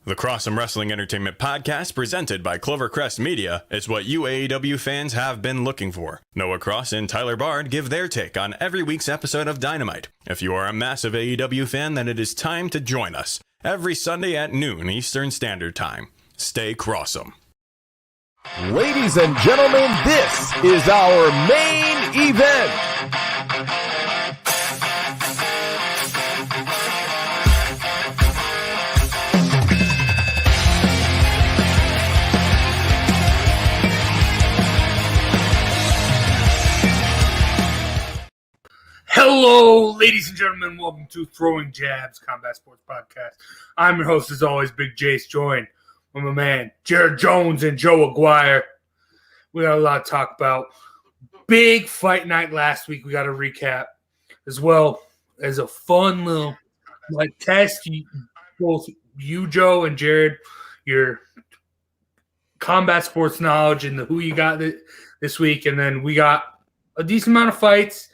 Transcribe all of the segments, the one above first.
The Cross'em Wrestling Entertainment Podcast, presented by Clovercrest Media, is what you AEW fans have been looking for. Noah Cross and Tyler Bard give their take on every week's episode of Dynamite. If you are a massive AEW fan, then it is time to join us every Sunday at noon Eastern Standard Time. Stay Cross'em. Ladies and gentlemen, this is our main event. Hello, ladies and gentlemen. Welcome to Throwing Jabs Combat Sports Podcast. I'm your host, as always, Big Jace, joined by my man, Jared Jones and Joe Aguirre. We got a lot to talk about. Big fight night last week. We got a recap, as well as a fun little test. Both you, Joe, and Jared, your combat sports knowledge and who you got this week. And then we got a decent amount of fights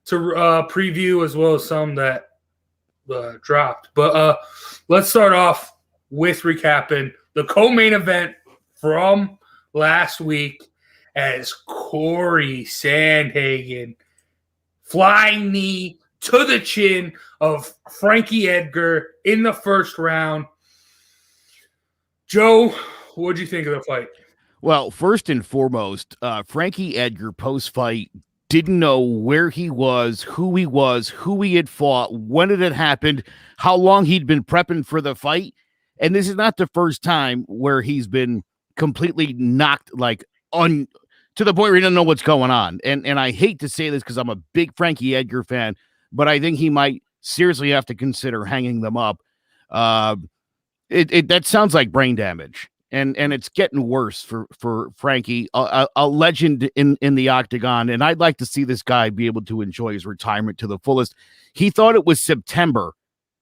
to preview, as well as some that dropped. But let's start off with recapping the co-main event from last week, as Cory Sandhagen flying knee to the chin of Frankie Edgar in the first round. Joe, what did you think of the fight? Well, first and foremost, Frankie Edgar post-fight didn't know where he was, who he had fought, when it had happened, how long he'd been prepping for the fight. And this is not the first time where he's been completely knocked to the point where he doesn't know what's going on. And I hate to say this because I'm a big Frankie Edgar fan, but I think he might seriously have to consider hanging them up. That sounds like brain damage. And it's getting worse for Frankie, a legend in the octagon. And I'd like to see this guy be able to enjoy his retirement to the fullest. He thought it was September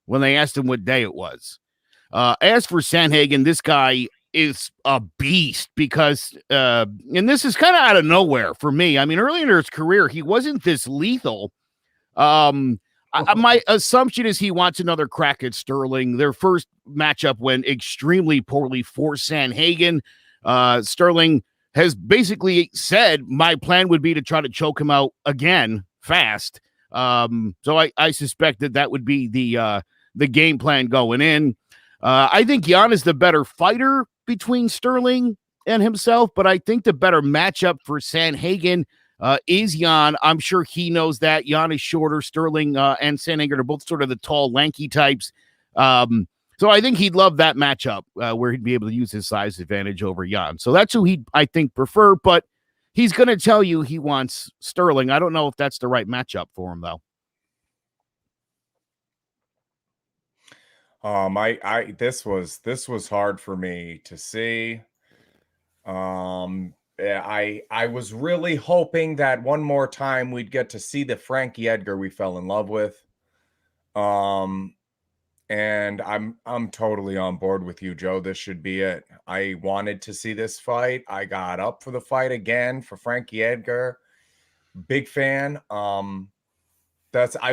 when they asked him what day it was. As for Sandhagen, this guy is a beast because, and this is kind of out of nowhere for me. I mean, early in his career, he wasn't this lethal. My assumption is he wants another crack at Sterling. Their first matchup went extremely poorly for Sandhagen. Sterling has basically said my plan would be to try to choke him out again fast. So I suspect that would be the game plan going in. I think Jan is the better fighter between Sterling and himself, but I think the better matchup for Sandhagen is Jan. I'm sure he knows that. Jan is shorter. Sterling and Sandhagen are both sort of the tall, lanky types. So I think he'd love that matchup where he'd be able to use his size advantage over Jan. So that's who he'd, I think, prefer, but he's going to tell you he wants Sterling. I don't know if that's the right matchup for him, though. This was hard for me to see. I was really hoping that one more time we'd get to see the Frankie Edgar we fell in love with. And I'm totally on board with you, Joe. This should be it. I wanted to see this fight. I got up for the fight again for Frankie Edgar. Big fan. I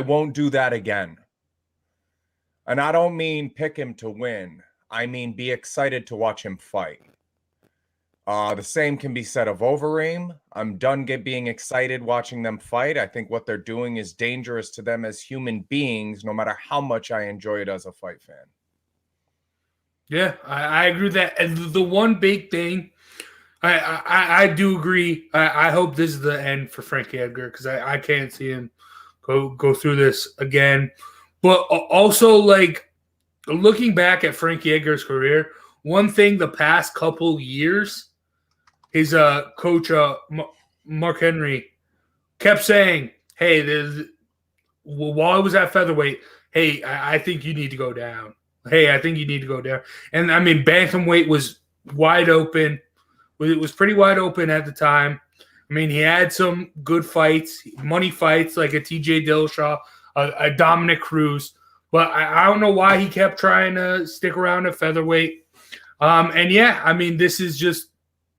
won't do that again. And I don't mean pick him to win. I mean be excited to watch him fight. The same can be said of Overeem. I'm done being excited watching them fight. I think what they're doing is dangerous to them as human beings, no matter how much I enjoy it as a fight fan. Yeah, I agree with that. And the one big thing, I do agree. I hope this is the end for Frankie Edgar because I can't see him go through this again. But also, looking back at Frankie Edgar's career, one thing the past couple years, his coach, Mark Henry, kept saying, hey, while I was at featherweight, hey, I think you need to go down. Hey, I think you need to go down. And, I mean, bantamweight was wide open. It was pretty wide open at the time. I mean, he had some good fights, money fights, like a TJ Dillashaw, a Dominic Cruz. But I don't know why he kept trying to stick around at featherweight. And, yeah, I mean, this is just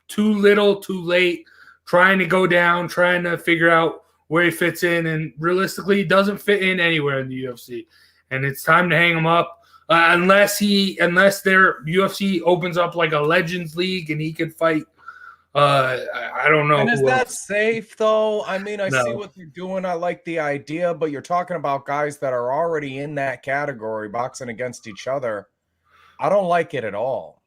too little, too late, trying to go down, trying to figure out where he fits in. And realistically, he doesn't fit in anywhere in the UFC. And it's time to hang him up. unless their UFC opens up like a Legends League and he could fight. I don't know. And is who that else. safe though? I mean, I see No. what they're doing. I like the idea, but you're talking about guys that are already in that category boxing against each other. I don't like it at all.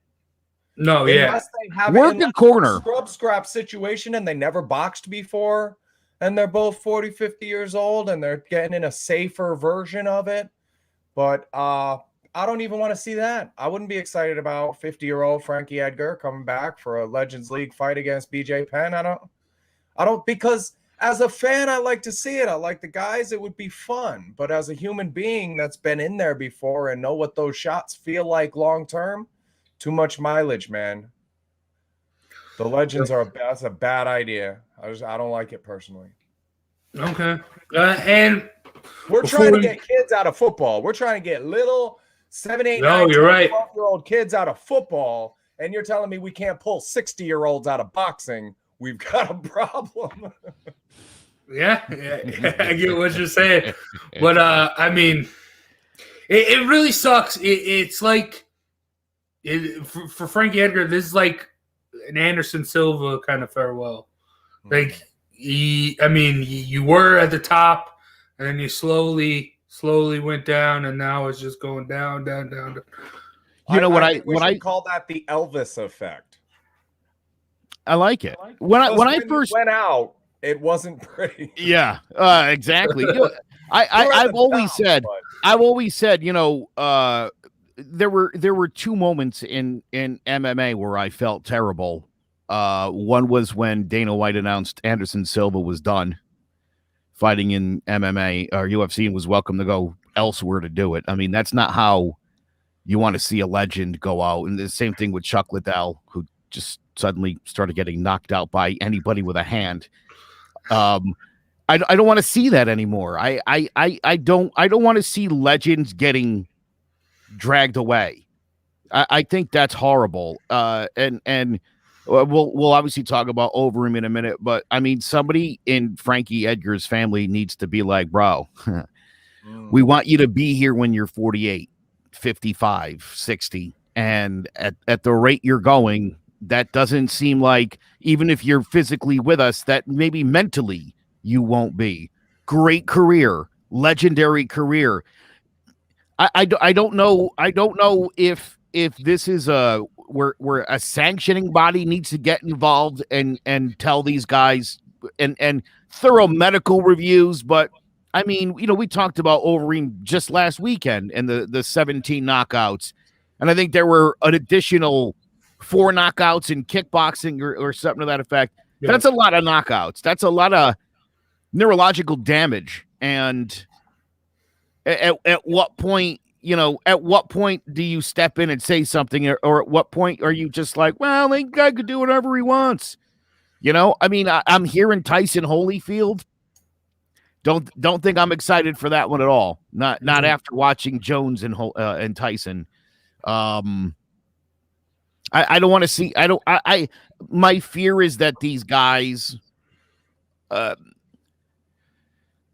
No, Unless they have Work it a corner. scrap situation and they never boxed before and they're both 40, 50 years old and they're getting in a safer version of it. But I don't even want to see that. I wouldn't be excited about 50-year-old Frankie Edgar coming back for a Legends League fight against BJ Penn. I don't because as a fan, I like to see it. I like the guys. It would be fun. But as a human being that's been in there before and know what those shots feel like long term, too much mileage, man. The Legends that's a bad idea. I don't like it personally. Okay. And we're trying to get kids out of football. We're trying to get little 7, 8, 9, you're right. 12-year-old kids out of football, and you're telling me we can't pull 60-year-olds out of boxing. We've got a problem. Yeah, I get what you're saying. But, I mean, it really sucks. It's like, for Frankie Edgar, this is like an Anderson Silva kind of farewell. Like, you were at the top, and then you slowly went down, and now it's just going down. You know what I call that the Elvis effect. I like it. When I first went out, it wasn't pretty. Yeah, exactly. I've always said, you know, there were two moments in MMA where I felt terrible. One was when Dana White announced Anderson Silva was done fighting in MMA or UFC and was welcome to go elsewhere to do it. I mean, that's not how you want to see a legend go out. And the same thing with Chuck Liddell, who just suddenly started getting knocked out by anybody with a hand. I don't want to see that anymore. I don't want to see legends getting dragged away. I think that's horrible. And we'll obviously talk about Overeem in a minute, but I mean, somebody in Frankie Edgar's family needs to be like, bro, we want you to be here when you're 48, 55, 60. And at the rate you're going, that doesn't seem like, even if you're physically with us, that maybe mentally you won't be. Great career, legendary career. I don't know if this is where a sanctioning body needs to get involved and tell these guys and thorough medical reviews. But I mean, you know, we talked about Overeem just last weekend and the 17 knockouts, and I think there were an additional 4 knockouts in kickboxing or something to that effect. Yeah. That's a lot of knockouts. That's a lot of neurological damage. And at what point, you know, at what point do you step in and say something, or at what point are you just like, well, the guy could do whatever he wants? You know, I mean, I'm hearing Tyson Holyfield. Don't think I'm excited for that one at all. Not after watching Jones and Tyson. I don't want to see. My fear is that these guys,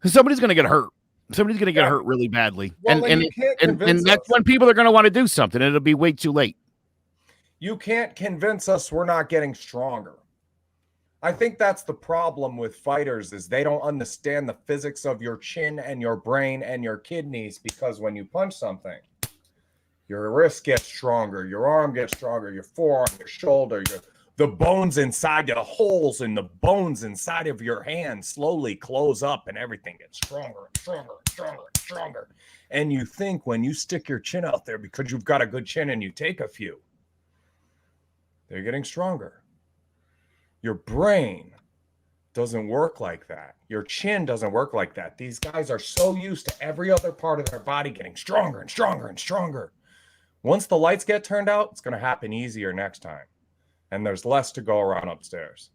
somebody's going to get hurt. Somebody's going to get hurt really badly. Well, and that's when people are going to want to do something. And it'll be way too late. You can't convince us we're not getting stronger. I think that's the problem with fighters, is they don't understand the physics of your chin and your brain and your kidneys, because when you punch something, your wrist gets stronger, your arm gets stronger, your forearm, your shoulder, the bones inside, the holes in the bones inside of your hand slowly close up and everything gets stronger and stronger and stronger and stronger. And you think when you stick your chin out there because you've got a good chin and you take a few, they're getting stronger. Your brain doesn't work like that. Your chin doesn't work like that. These guys are so used to every other part of their body getting stronger and stronger and stronger. Once the lights get turned out, it's going to happen easier next time. And there's less to go around upstairs.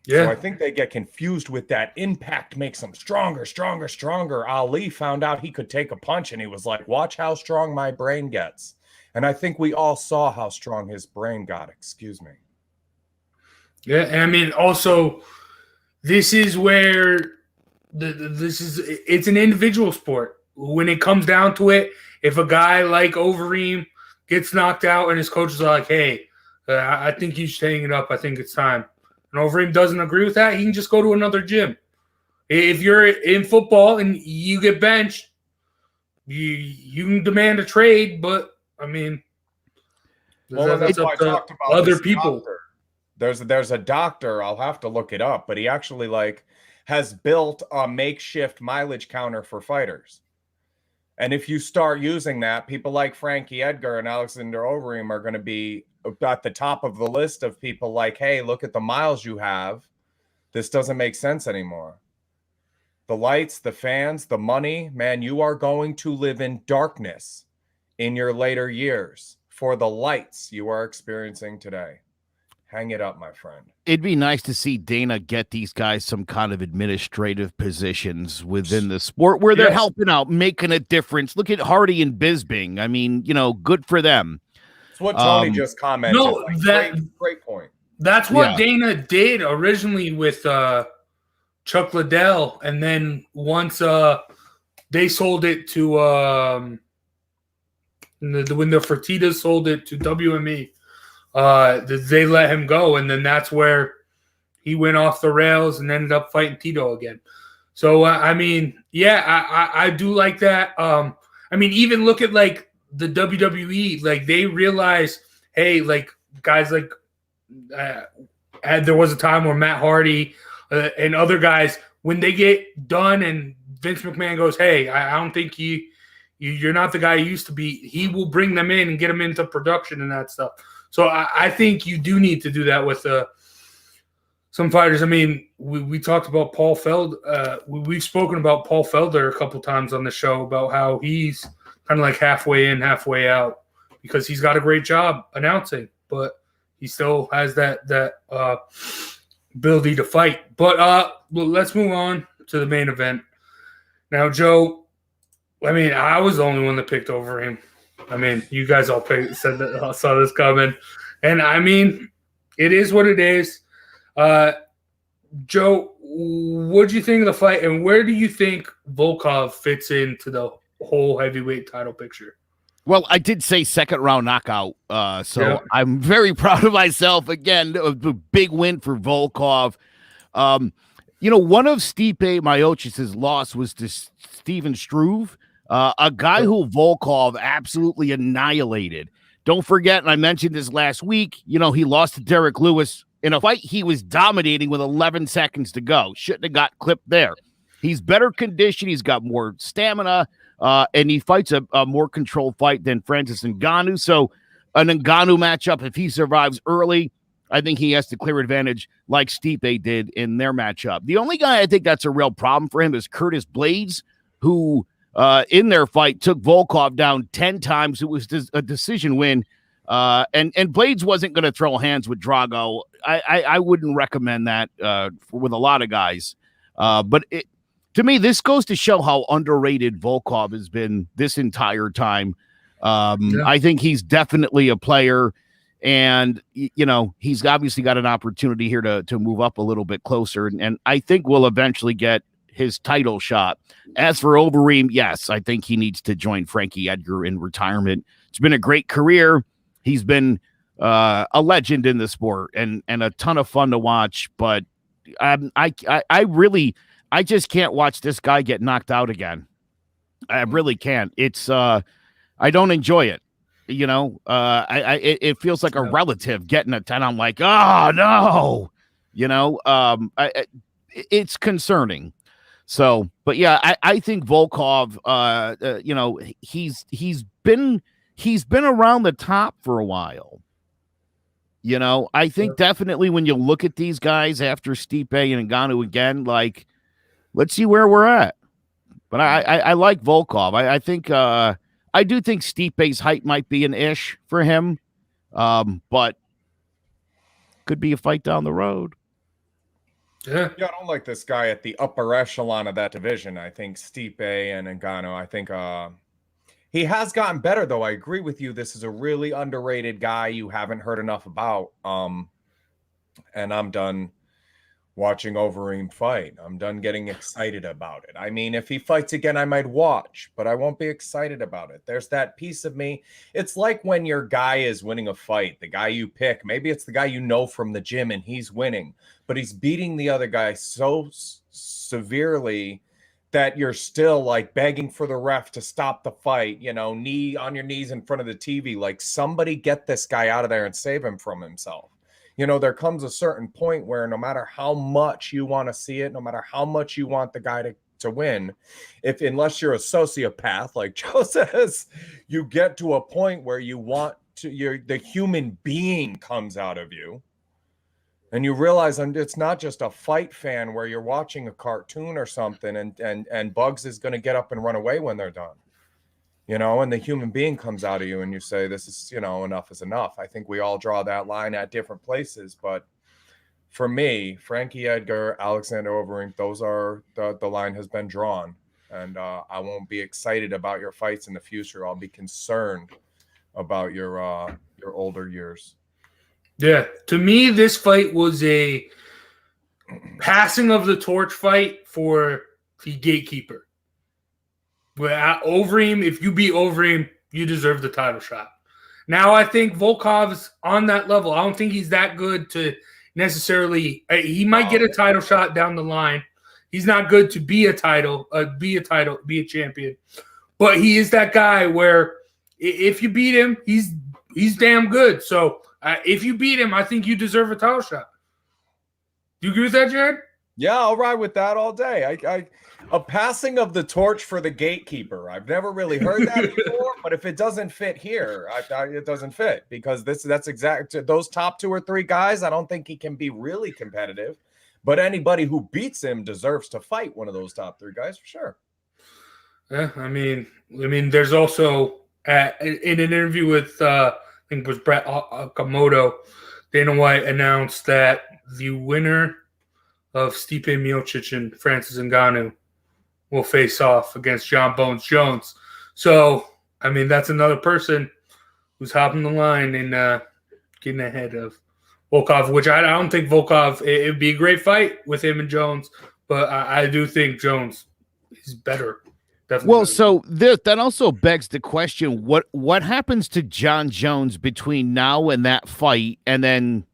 Yeah. So I think they get confused with that. Impact makes them stronger, stronger, stronger. Ali found out he could take a punch and he was like, watch how strong my brain gets. And I think we all saw how strong his brain got. Excuse me. Yeah, and I mean, also, this is where it's an individual sport. when it comes down to it, if a guy like Overeem gets knocked out and his coaches are like, hey, I think you should hang it up. I think it's time. And Overeem doesn't agree with that, he can just go to another gym. If you're in football and you get benched, you can demand a trade, but I mean, that's up to other people. Doctor. There's a doctor, I'll have to look it up, but he actually has built a makeshift mileage counter for fighters. And if you start using that, people like Frankie Edgar and Alistar Overeem are going to be at the top of the list of people like, hey, look at the miles you have. This doesn't make sense anymore. The lights, the fans, the money, man, you are going to live in darkness in your later years for the lights you are experiencing today. Hang it up, my friend. It'd be nice to see Dana get these guys some kind of administrative positions within the sport where they're helping out, making a difference. Look at Hardy and Bisbing. I mean, good for them. It's what Tony just commented. No, great point. That's what Dana did originally with Chuck Liddell, and then once they sold it to when the Fertitas sold it to WME, they let him go, and then that's where he went off the rails and ended up fighting Tito again. So I mean, I do like that. I mean, even look at like the WWE, like they realize, hey, like guys like there was a time where Matt Hardy and other guys, when they get done and Vince McMahon goes, hey, I don't think you're not the guy you used to be, he will bring them in and get them into production and that stuff. So I think you do need to do that with some fighters. I mean, we talked about Paul Felder. We've spoken about Paul Felder a couple times on the show about how he's kind of like halfway in, halfway out, because he's got a great job announcing, but he still has that ability to fight. But let's move on to the main event. Now, Joe, I mean, I was the only one that picked Overeem. I mean, you guys all said that I saw this coming. And I mean, it is what it is. Joe, what do you think of the fight, and where do you think Volkov fits into the whole heavyweight title picture? Well, I did say second round knockout, I'm very proud of myself. Again, a big win for Volkov. One of Stipe Miocic's loss was to Steven Struve, a guy who Volkov absolutely annihilated. Don't forget, and I mentioned this last week, he lost to Derek Lewis in a fight he was dominating with 11 seconds to go. Shouldn't have got clipped there. He's better conditioned. He's got more stamina. And he fights a more controlled fight than Francis Ngannou. So an Ngannou matchup, if he survives early, I think he has the clear advantage like Stipe did in their matchup. The only guy I think that's a real problem for him is Curtis Blades, who in their fight took Volkov down 10 times. It was a decision win. And Blades wasn't going to throw hands with Drago. I wouldn't recommend that with a lot of guys. But to me, this goes to show how underrated Volkov has been this entire time. I think he's definitely a player, and he's obviously got an opportunity here to move up a little bit closer, and I think we'll eventually get his title shot. As for Overeem, yes, I think he needs to join Frankie Edgar in retirement. It's been a great career. He's been a legend in the sport and a ton of fun to watch, but I just can't watch this guy get knocked out again. I really can't. It's I don't enjoy it. It feels like a relative getting a 10. I'm like, oh no, it's concerning. So, but yeah, I think Volkov, he's been around the top for a while. I think definitely when you look at these guys after Stipe and Ngannou again, like, let's see where we're at. But I like Volkov. I think I do think Stipe's height might be an ish for him, but could be a fight down the road. Yeah, I don't like this guy at the upper echelon of that division. I think Stipe and Ngannou, I think he has gotten better, though. I agree with you. This is a really underrated guy you haven't heard enough about. And I'm done watching Overeem fight. I'm done getting excited about it. I mean, if he fights again, I might watch, but I won't be excited about it. There's that piece of me. It's like when your guy is winning a fight, the guy you pick, maybe it's the guy you know from the gym and he's winning, but he's beating the other guy so severely that you're still like begging for the ref to stop the fight, you know, knee on your knees in front of the TV, like somebody get this guy out of there and save him from himself. You know, there comes a certain point where no matter how much you want to see it, no matter how much you want the guy to win, unless you're a sociopath, like Joe says, you get to a point where you want to, the human being comes out of you. And you realize it's not just a fight fan where you're watching a cartoon or something and Bugs is going to get up and run away when they're done. You know, and the human being comes out of you and you say, this is, you know, enough is enough. I think we all draw that line at different places. But for me, Frankie Edgar, Alistar Overeem, those are the line has been drawn. And I won't be excited about your fights in the future. I'll be concerned about your older years. Yeah. To me, this fight was a passing of the torch fight for the gatekeeper. Well, Overeem, if you beat Overeem, you deserve the title shot. Now, I think Volkov's on that level. I don't think he's that good to necessarily. He might get a title shot down the line. He's not good to be a champion. But he is that guy where if you beat him, he's damn good. So if you beat him, I think you deserve a title shot. Do you agree with that, Jared? Yeah, I'll ride with that all day. A passing of the torch for the gatekeeper. I've never really heard that before, but if it doesn't fit here, it doesn't fit because that's exact. Those top 2 or 3 guys, I don't think he can be really competitive, but anybody who beats him deserves to fight one of those top 3 guys for sure. Yeah, I mean, there's also in an interview with I think it was Brett Okamoto, Dana White announced that the winner of Stipe Miocic and Francis Ngannou will face off against John Bones Jones. So, I mean, that's another person who's hopping the line and getting ahead of Volkov, which I don't think Volkov, it would be a great fight with him and Jones, but I do think Jones is better. Definitely well, better. so that also begs the question, what happens to John Jones between now and that fight and then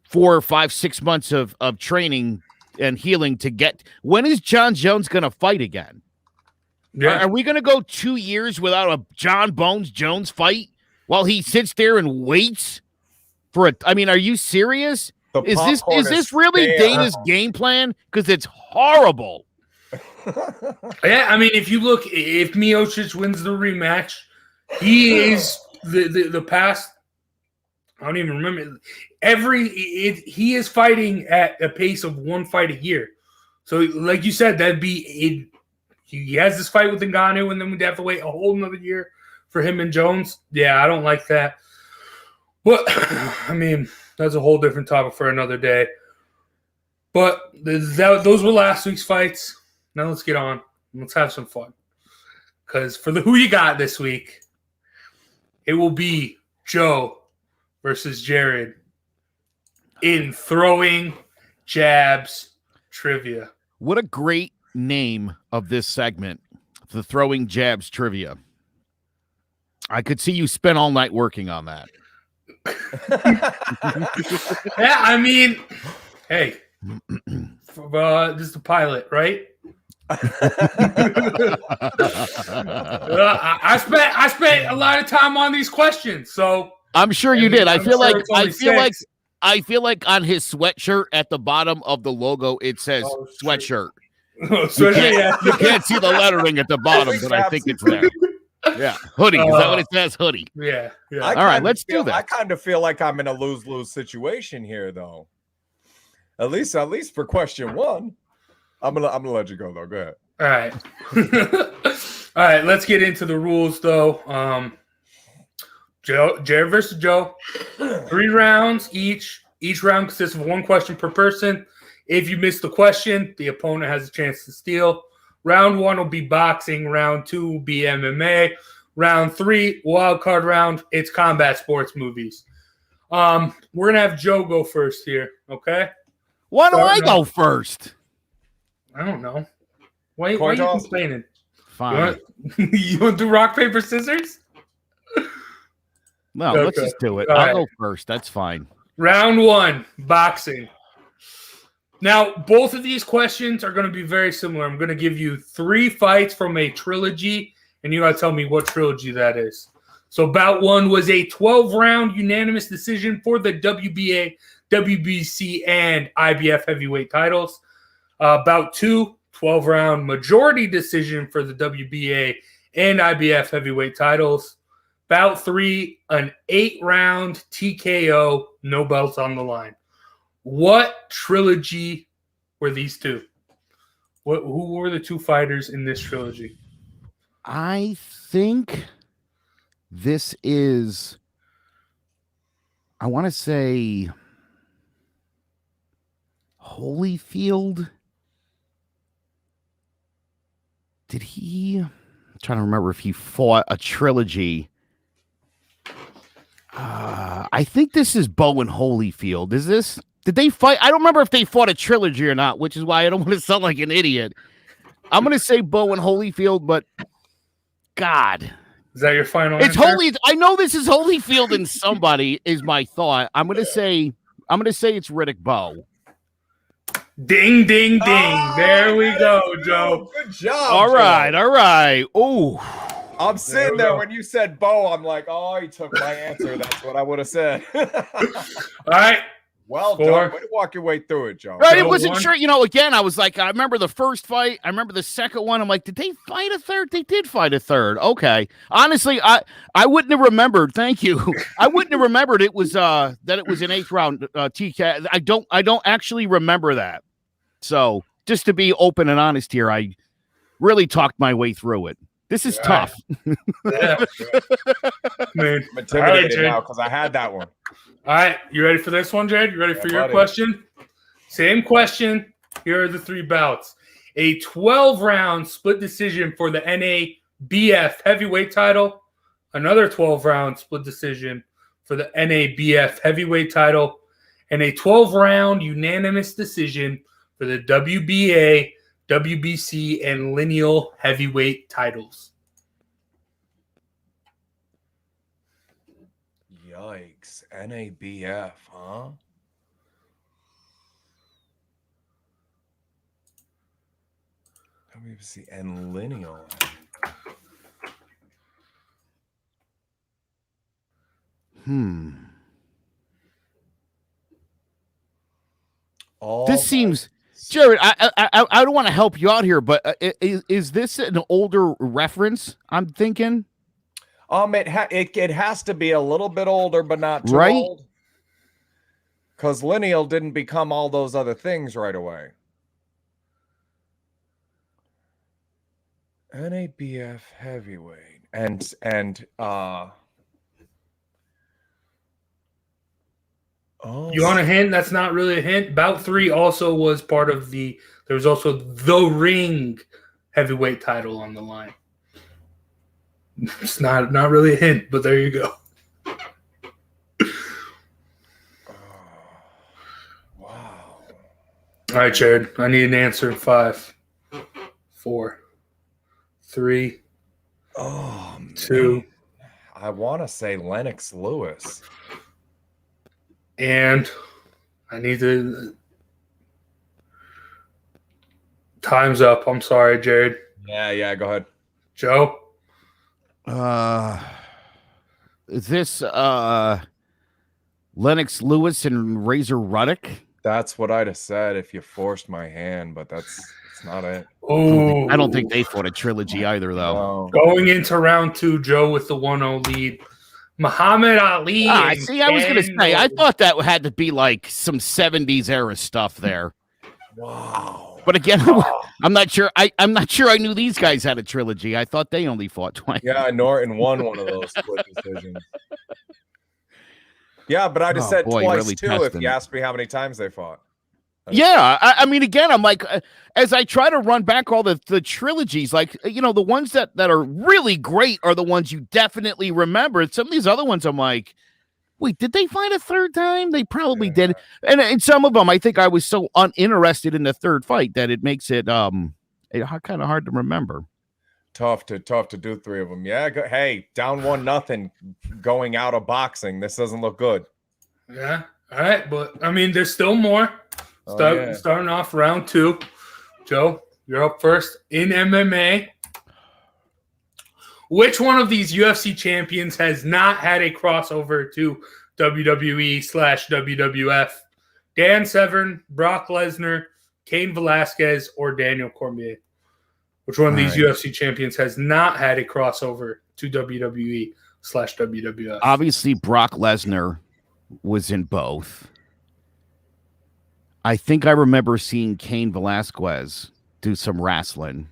4 or 5, 6 months of training and healing to get. When is John Jones going to fight again? Yeah. Are we going to go 2 years without a John Bones Jones fight while he sits there and waits for it? I mean, are you serious? Is this really Dana's game plan? Because it's horrible. Yeah, I mean, if you look, if Miocic wins the rematch, he is the past. I don't even remember. He is fighting at a pace of 1 fight a year. So, like you said, that'd be he has this fight with Ngannou, and then we'd have to wait a whole another year for him and Jones. Yeah, I don't like that. But I mean, that's a whole different topic for another day. But those were last week's fights. Now let's get on. Let's have some fun. Because for the who you got this week, it will be Joe versus Jared in throwing jabs trivia. What a great name of this segment, the throwing jabs trivia. I could see you spend all night working on that. Yeah, I mean, hey, this is the pilot, right? I spent a lot of time on these questions, so I'm sure you did. I feel like on his sweatshirt at the bottom of the logo it says sweatshirt. You can't see the lettering at the bottom, but I think it's there. Yeah, hoodie. Is that what it says? Hoodie. Yeah. All right, let's do that. I kind of feel like I'm in a lose-lose situation here, though. At least for question 1. I'm gonna let you go though. Go ahead. All right. All right. Let's get into the rules though. Jared versus Joe. 3 rounds each. Each round consists of 1 question per person. If you miss the question, the opponent has a chance to steal. Round 1 will be boxing. Round 2 will be MMA. Round 3, wild card round. It's combat sports movies. We're gonna have Joe go first here. Okay. Why do I Starting go off. first? I don't know. Why are Coin you toss? complaining? Fine. You want to do rock, paper, scissors? No, Okay. let's just do it. All I'll right. go first. That's fine. Round 1, boxing. Now, both of these questions are going to be very similar. I'm going to give you 3 fights from a trilogy, and you got to tell me what trilogy that is. So, bout 1 was a 12-round unanimous decision for the WBA, WBC, and IBF heavyweight titles. Bout 2, 12-round majority decision for the WBA and IBF heavyweight titles. Bout 3, an 8-round TKO, no belts on the line. What trilogy were these two? Who were the 2 fighters in this trilogy? I think this is, I want to say, Holyfield. Did he? I'm trying to remember if he fought a trilogy. I think this is Bo and Holyfield. Is this? Did they fight? I don't remember if they fought a trilogy or not, which is why I don't want to sound like an idiot. I'm going to say Bo and Holyfield, but God. Is that your final It's answer? I know this is Holyfield and somebody is my thought. I'm going to say it's Riddick Bowe. Ding, ding, ding. Oh, there we go, dude. Joe. Good job. All Joe. right. Oh, I'm There sitting we there go. when you said Bo. I'm like, oh, he took my answer. That's what I would have said. All right. Well 4. done. Way to walk your way through it, Joe. right. It Joe wasn't won. sure. Again, I was like, I remember the first fight. I remember the second one. I'm like, did they fight a third? They did fight a third. Okay. Honestly, I wouldn't have remembered. Thank you. I wouldn't have remembered it was that it was an 8th round TK. I don't actually remember that. So just to be open and honest here, I really talked my way through it. This is tough. Yeah. Man. I'm intimidated Jade. now because I had that one. All right. You ready for this one, Jade? You ready Yeah, for your buddy. question? Same question. Here are the 3 bouts. A 12-round split decision for the NABF heavyweight title. Another 12-round split decision for the NABF heavyweight title. And a 12-round unanimous decision for the WBA, WBC, and lineal heavyweight titles. Yikes. NABF, huh? WBC and lineal. All This seems, Jared. I don't want to help you out here, but is this an older reference? I'm thinking. It has to be a little bit older, but not too Right? old. Because lineal didn't become all those other things right away. NABF heavyweight and oh, You want a hint? That's not really a hint. Bout 3 also was part of there was also the Ring heavyweight title on the line. It's not really a hint, but there you go. wow. All right, Jared. I need an answer in 5, 4, 3, Oh, 2, man. I want to say Lennox Lewis. and I need to. Time's up. I'm sorry, Jared. Yeah, go ahead. Joe? Is this Lennox Lewis and Razor Ruddock? That's what I'd have said if you forced my hand, but it's not it. Oh, I don't think they fought a trilogy either, though. No. Going into round 2, Joe with the 1-0 lead. Muhammad Ali. and See, I was going to Ken say, I Norton. thought that had to be like some 70s era stuff there. Wow. But again, I'm not sure. I'm not sure I knew these guys had a trilogy. I thought they only fought twice. Yeah, Norton won one of those split decisions. Yeah, but I just said boy, twice really too. If testing you it. asked me how many times they fought. Yeah, I mean, again, I'm like, as I try to run back all the trilogies, like, the ones that are really great are the ones you definitely remember. Some of these other ones, I'm like, Wait, did they fight a third time? They probably did. And in some of them, I think I was so uninterested in the third fight that it makes it kind of hard to remember. Tough to do 3 of them. Yeah. Hey, down 1-0 going out of boxing. This doesn't look good. Yeah. All right. But I mean, there's still more. Starting off round 2. Joe, you're up first in MMA. Which one of these UFC champions has not had a crossover to WWE/WWF? Dan Severn, Brock Lesnar, Cain Velasquez, or Daniel Cormier? Which one of these UFC champions has not had a crossover to WWE/WWF? Obviously, Brock Lesnar was in both. I think I remember seeing Cain Velasquez do some wrestling.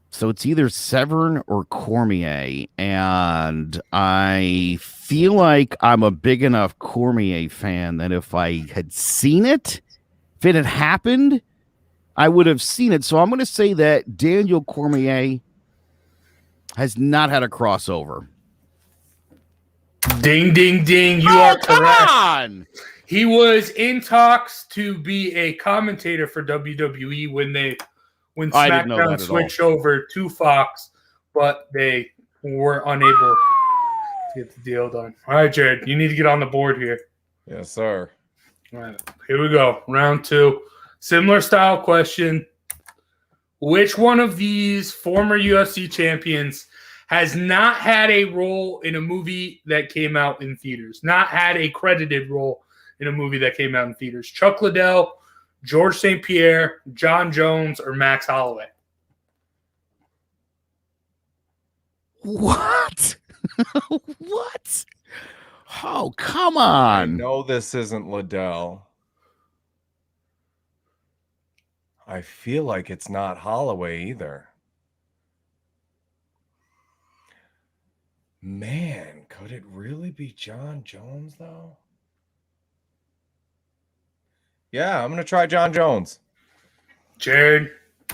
So it's either Severn or Cormier, and I feel like I'm a big enough Cormier fan that if I had seen it, if it had happened, I would have seen it. So I'm going to say that Daniel Cormier has not had a crossover. Ding, ding, ding. You are correct. Come on! He was in talks to be a commentator for WWE when SmackDown switched over to Fox, but they were unable to get the deal done. All right, Jared, you need to get on the board here. Yes, sir. All right, here we go. Round 2. Similar style question. Which one of these former UFC champions has not had a role in a movie that came out in theaters? Not had a credited role in a movie that came out in theaters. Chuck Liddell, George St. Pierre, John Jones, or Max Holloway? What? What? Oh, come on. I know this isn't Liddell. I feel like it's not Holloway either. Man, could it really be John Jones, though? Yeah, I'm going to try John Jones. Jared,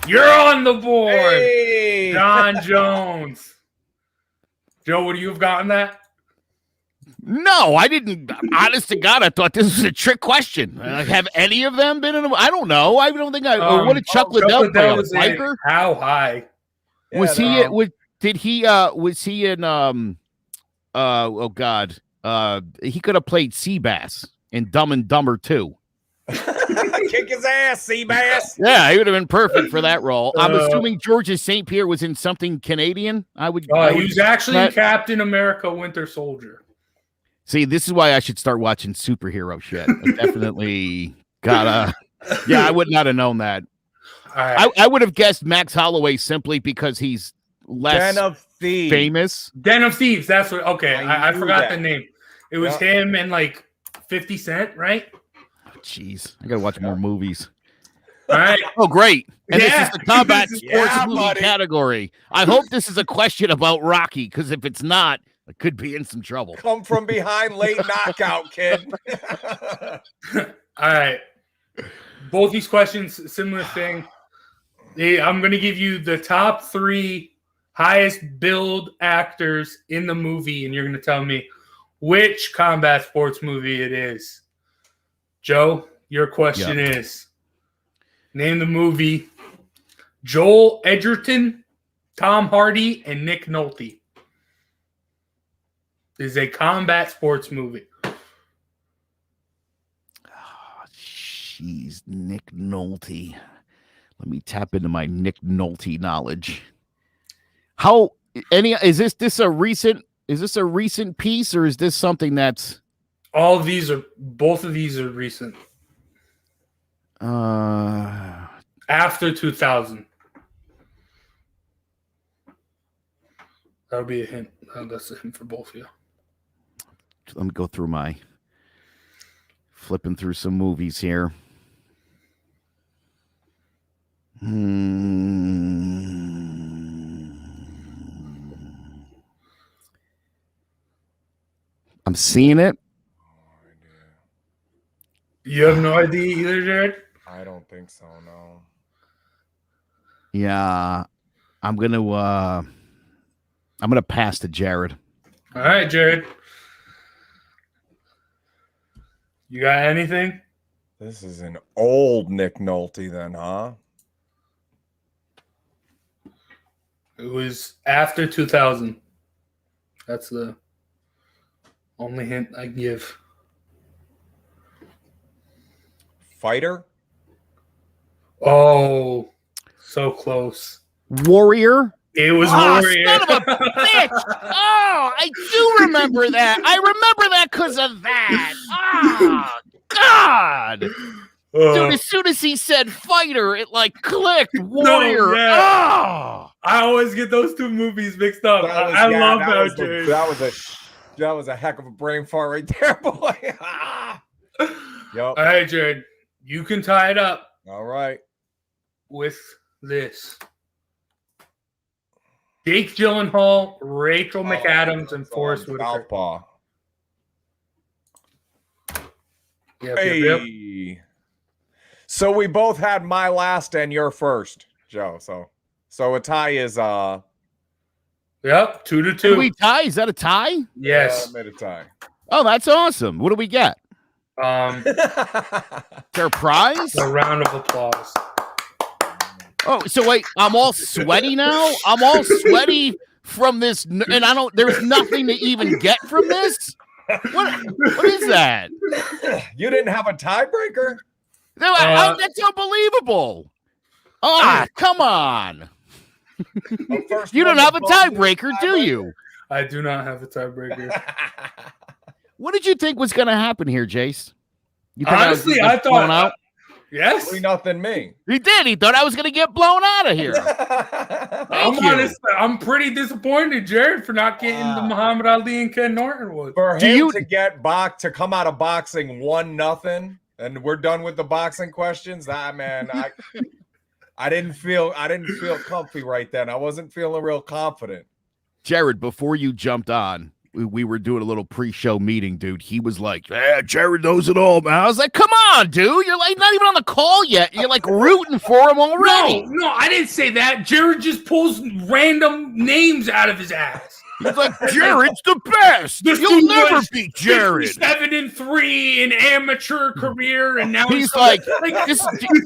you're on the board. Hey! John Jones. Joe, would you have gotten that? No, I didn't. Honest to God, I thought this was a trick question. Have any of them been in a... I don't know. I don't think I... what did Chuck Liddell play? A biker? How high? Was he... Did he... Was he in... oh, God. He could have played Seabass in Dumb and Dumber 2. Kick his ass, Seabass. Yeah, he would have been perfect for that role. I'm assuming Georges St. Pierre was in something Canadian. I would. He was actually in Captain America: Winter Soldier. See, this is why I should start watching superhero shit. I definitely gotta. Yeah, I would not have known that. Right. I would have guessed Max Holloway simply because he's less Den of Thieves. Famous. Den of Thieves. That's what. Okay, I forgot the name. It was him and like 50 Cent, right? Jeez, I gotta watch more movies. All right. Oh, great. And this is the combat sports movie category. I hope this is a question about Rocky, because if it's not, I could be in some trouble. Come from behind, late knockout, kid. All right. Both these questions, similar thing. I'm going to give you the top 3 highest billed actors in the movie, and you're going to tell me which combat sports movie it is. Joe, your question is, name the movie Joel Edgerton, Tom Hardy, and Nick Nolte. This is a combat sports movie. Oh, jeez, Nick Nolte. Let me tap into my Nick Nolte knowledge. Is this a recent piece, or is this something that's... Both of these are recent. After 2000. That'll be a hint. That's a hint for both of you. Let me go through flipping through some movies here. I'm seeing it. You have no idea either, Jared? I don't think so, no. Yeah, I'm gonna pass to Jared. All right, Jared. You got anything? This is an old Nick Nolte then, huh? It was after 2000. That's the only hint I give. Fighter? Oh, so close. Warrior. It was Oh, Warrior. son of a bitch! Oh, I do remember that. I remember that because of that. Oh, God! Dude, as soon as he said fighter, it like clicked. Warrior. Oh! I always get those two movies mixed up. I love that, Jared. That was a heck of a brain fart right there, boy. Yep. All right, Jared. You can tie it up All right. with this. Jake Gyllenhaal, Rachel McAdams, and Forrest Whitaker. Southpaw. Yep. Hey. So we both had my last and your first, Joe. So a tie is Yep, 2-2. Did we tie? Is that a tie? Yes. I made a tie. Oh, that's awesome. What do we get? Is There a prize? a round of applause. Oh, so wait, I'm all sweaty now? I'm all sweaty from this, and there's nothing to even get from this? What is that? You didn't have a tiebreaker? That's unbelievable. Oh, come on. You don't have a tiebreaker, do you? I do not have a tiebreaker. What did you think was going to happen here, Jace? You think Honestly, I thought blown out? Yes. 3-0 me. He did. He thought I was going to get blown out of here. I'm pretty disappointed, Jared, for not getting the Muhammad Ali and Ken Norton one. For him to get to come out of boxing 1-0, and we're done with the boxing questions. Man, I didn't feel comfy right then. I wasn't feeling real confident. Jared, before you jumped on, we were doing a little pre-show meeting, dude. He was like, "Yeah, Jared knows it all, man." I was like, "Come on, dude. You're like not even on the call yet. You're like rooting for him already." No, I didn't say that. Jared just pulls random names out of his ass. He's like, "Jared's the best. You'll never beat Jared." 7-3 in amateur career, and now he's like this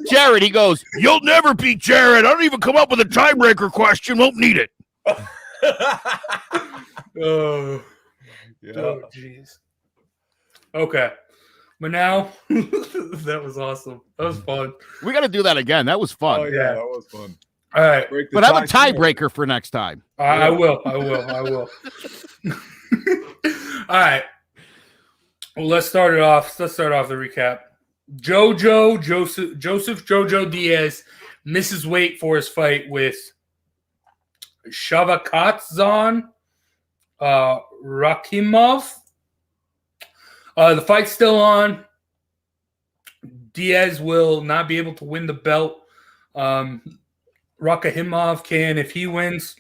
Jared. He goes, "You'll never beat Jared. I don't even come up with a tiebreaker question. Won't need it." Oh, jeez. Okay. But now, that was awesome. That was fun. We got to do that again. That was fun. Oh, yeah, that was fun. All right. But I'm a tiebreaker for next time. I will. All right. Well, let's start off the recap. Joseph Jojo Diaz misses weight for his fight with Shavkatzan Rakimov. The fight's still on. Diaz will not be able to win the belt. Rakimov can if he wins.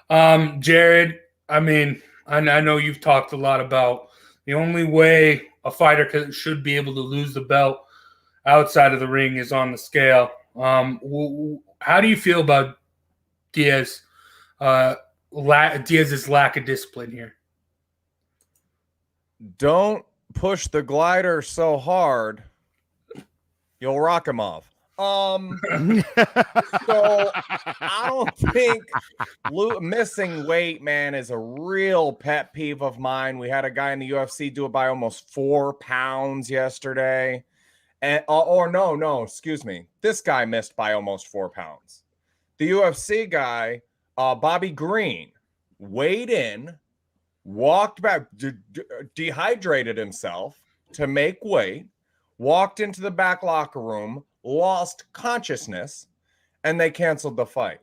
Jared, I mean, I know you've talked a lot about the only way a fighter should be able to lose the belt outside of the ring is on the scale. How do you feel about Diaz? Diaz's lack of discipline here. Don't push the glider so hard, you'll rock him off. So I don't think missing weight, man, is a real pet peeve of mine. We had a guy in the UFC do it by almost 4 pounds yesterday. And excuse me. This guy missed by almost 4 pounds. The UFC guy, Bobby Green, weighed in, walked back, dehydrated himself to make weight, walked into the back locker room, lost consciousness, and they canceled the fight.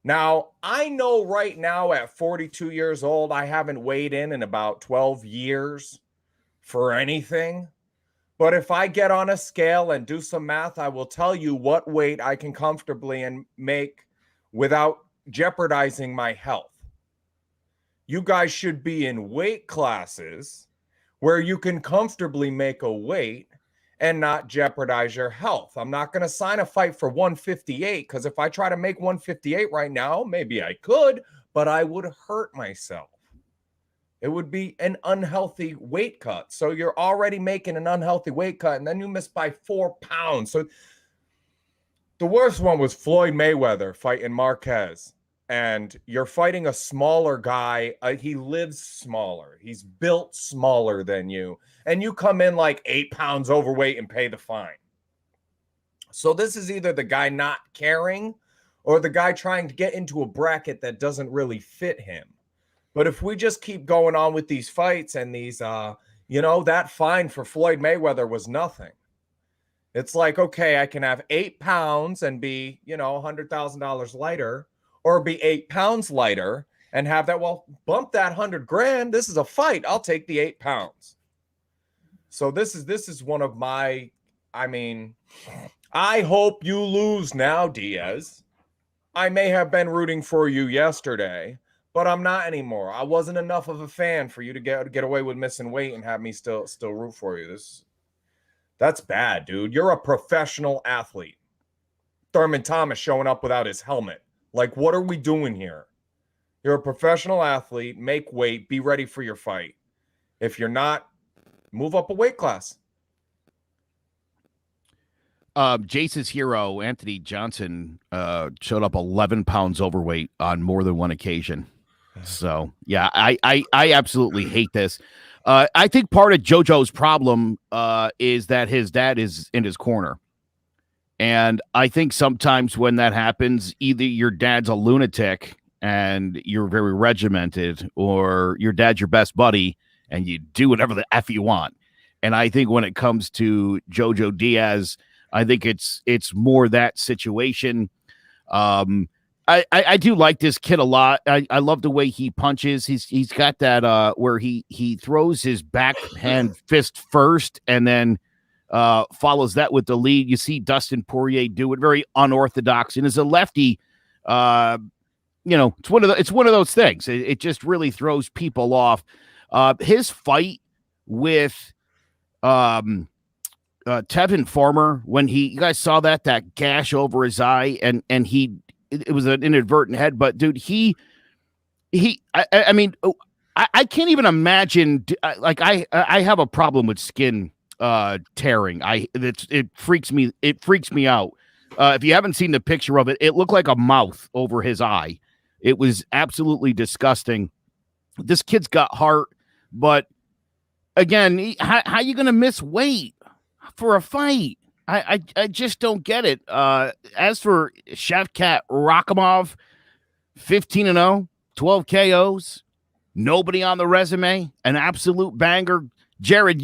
Now, I know right now at 42 years old, I haven't weighed in about 12 years for anything. But if I get on a scale and do some math, I will tell you what weight I can comfortably and make without jeopardizing my health. You guys should be in weight classes where you can comfortably make a weight and not jeopardize your health. I'm not going to sign a fight for 158 because if I try to make 158 right now, maybe I could, but I would hurt myself. It would be an unhealthy weight cut. So you're already making an unhealthy weight cut, and then you miss by 4 pounds. So the worst one was Floyd Mayweather fighting Marquez. And you're fighting a smaller guy. He lives smaller. He's built smaller than you. And you come in like 8 pounds overweight and pay the fine. So this is either the guy not caring or the guy trying to get into a bracket that doesn't really fit him. But if we just keep going on with these fights and these, that fine for Floyd Mayweather was nothing. It's like, okay, I can have 8 pounds and be, $100,000 lighter, or be 8 pounds lighter and have that, well, bump that $100,000. This is a fight. I'll take the 8 pounds. So this is one of my, I hope you lose now, Diaz. I may have been rooting for you yesterday, but I'm not anymore. I wasn't enough of a fan for you to get away with missing weight and have me still root for you. That's bad, dude. You're a professional athlete. Thurman Thomas showing up without his helmet. Like, what are we doing here? You're a professional athlete. Make weight. Be ready for your fight. If you're not, move up a weight class. Jace's hero, Anthony Johnson, showed up 11 pounds overweight on more than one occasion. So, yeah, I absolutely hate this. I think part of JoJo's problem is that his dad is in his corner. And I think sometimes when that happens, either your dad's a lunatic and you're very regimented, or your dad's your best buddy and you do whatever the F you want. And I think when it comes to Jojo Diaz, I think it's more that situation. I do like this kid a lot. I love the way he punches. He's got that where he throws his backhand fist first and then follows that with the lead. You see Dustin Poirier do it, very unorthodox, and as a lefty, it's one of those things. It just really throws people off. His fight with Tevin Farmer, when you guys saw that gash over his eye, and it was an inadvertent head, but dude, I can't even imagine. I have a problem with skin tearing. It freaks me out. If you haven't seen the picture of it, it looked like a mouth over his eye. It was absolutely disgusting. This kid's got heart, but again, how you going to miss weight for a fight? I just don't get it. As for Shavkat Rakhimov, 15-0, 12 KOs, nobody on the resume, an absolute banger. Jared,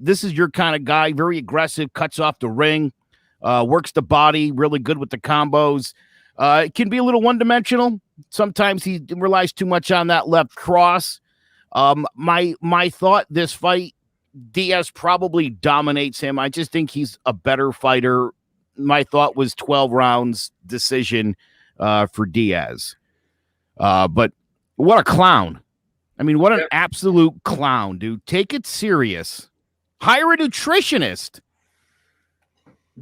this is your kind of guy, very aggressive, cuts off the ring, works the body, really good with the combos. It can be a little one-dimensional. Sometimes he relies too much on that left cross. My thought, this fight, Diaz probably dominates him. I just think he's a better fighter. My thought was 12 rounds decision for Diaz. But what a clown. I mean, what an absolute clown, dude. Take it serious. Hire a nutritionist.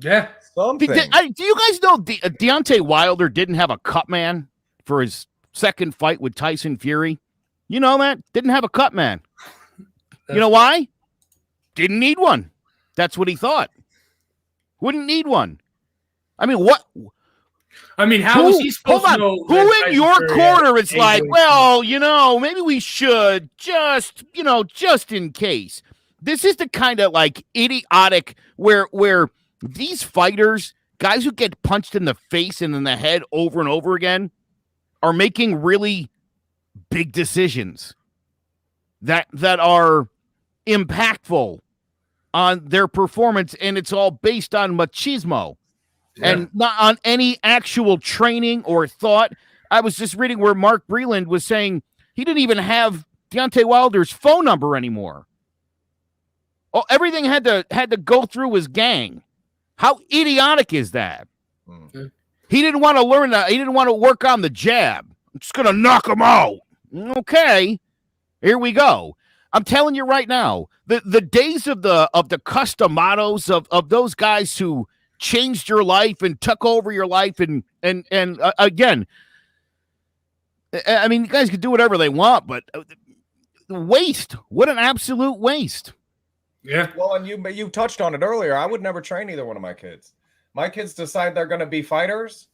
Yeah. Do you guys know Deontay Wilder didn't have a cut man for his second fight with Tyson Fury? You know that? Didn't have a cut man. You know why? Didn't need one. That's what he thought. Wouldn't need one. I mean, what? I mean, how is he supposed to know? Who in your corner is like, well, maybe we should just in case. This is the kind of like idiotic where these fighters, guys who get punched in the face and in the head over and over again, are making really big decisions that are impactful on their performance, and it's all based on machismo and not on any actual training or thought. I was just reading where Mark Breland was saying he didn't even have Deontay Wilder's phone number anymore. Oh, everything had to go through his gang. How idiotic is that? Mm-hmm. He didn't want to learn that. He didn't want to work on the jab. I'm just going to knock him out. Okay, here we go. I'm telling you right now, the days of the customados of those guys who changed your life and took over your life and again, I mean, you guys can do whatever they want, but waste. What an absolute waste. Yeah. Well, and you touched on it earlier. I would never train either one of my kids. My kids decide they're going to be fighters.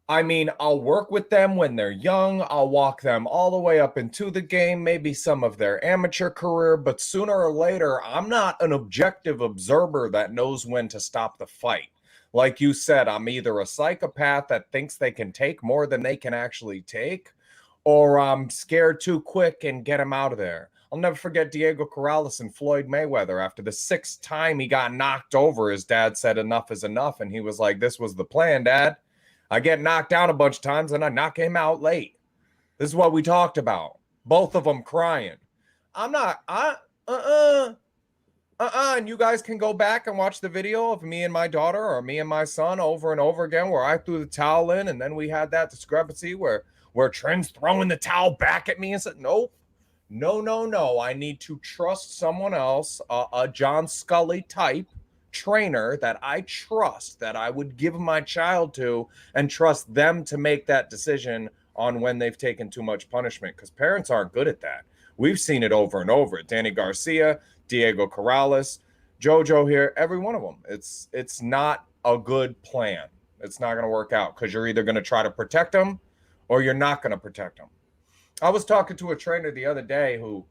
I mean, I'll work with them when they're young. I'll walk them all the way up into the game, maybe some of their amateur career. But sooner or later, I'm not an objective observer that knows when to stop the fight. Like you said, I'm either a psychopath that thinks they can take more than they can actually take, or I'm scared too quick and get them out of there. I'll never forget Diego Corrales and Floyd Mayweather. After the 6th time he got knocked over, his dad said enough is enough. And he was like, this was the plan, Dad. I get knocked down a bunch of times and I knock him out late. This is what we talked about. Both of them crying. I'm not, and you guys can go back and watch the video of me and my daughter or me and my son over and over again where I threw the towel in and then we had that discrepancy where Trent's throwing the towel back at me and said, nope. No. I need to trust someone else, a John Scully type trainer that I trust, that I would give my child to, and trust them to make that decision on when they've taken too much punishment, because parents aren't good at that. We've seen it over and over. Danny Garcia, Diego Corrales, JoJo here, every one of them. It's not a good plan. It's not going to work out because you're either going to try to protect them or you're not going to protect them. I was talking to a trainer the other day who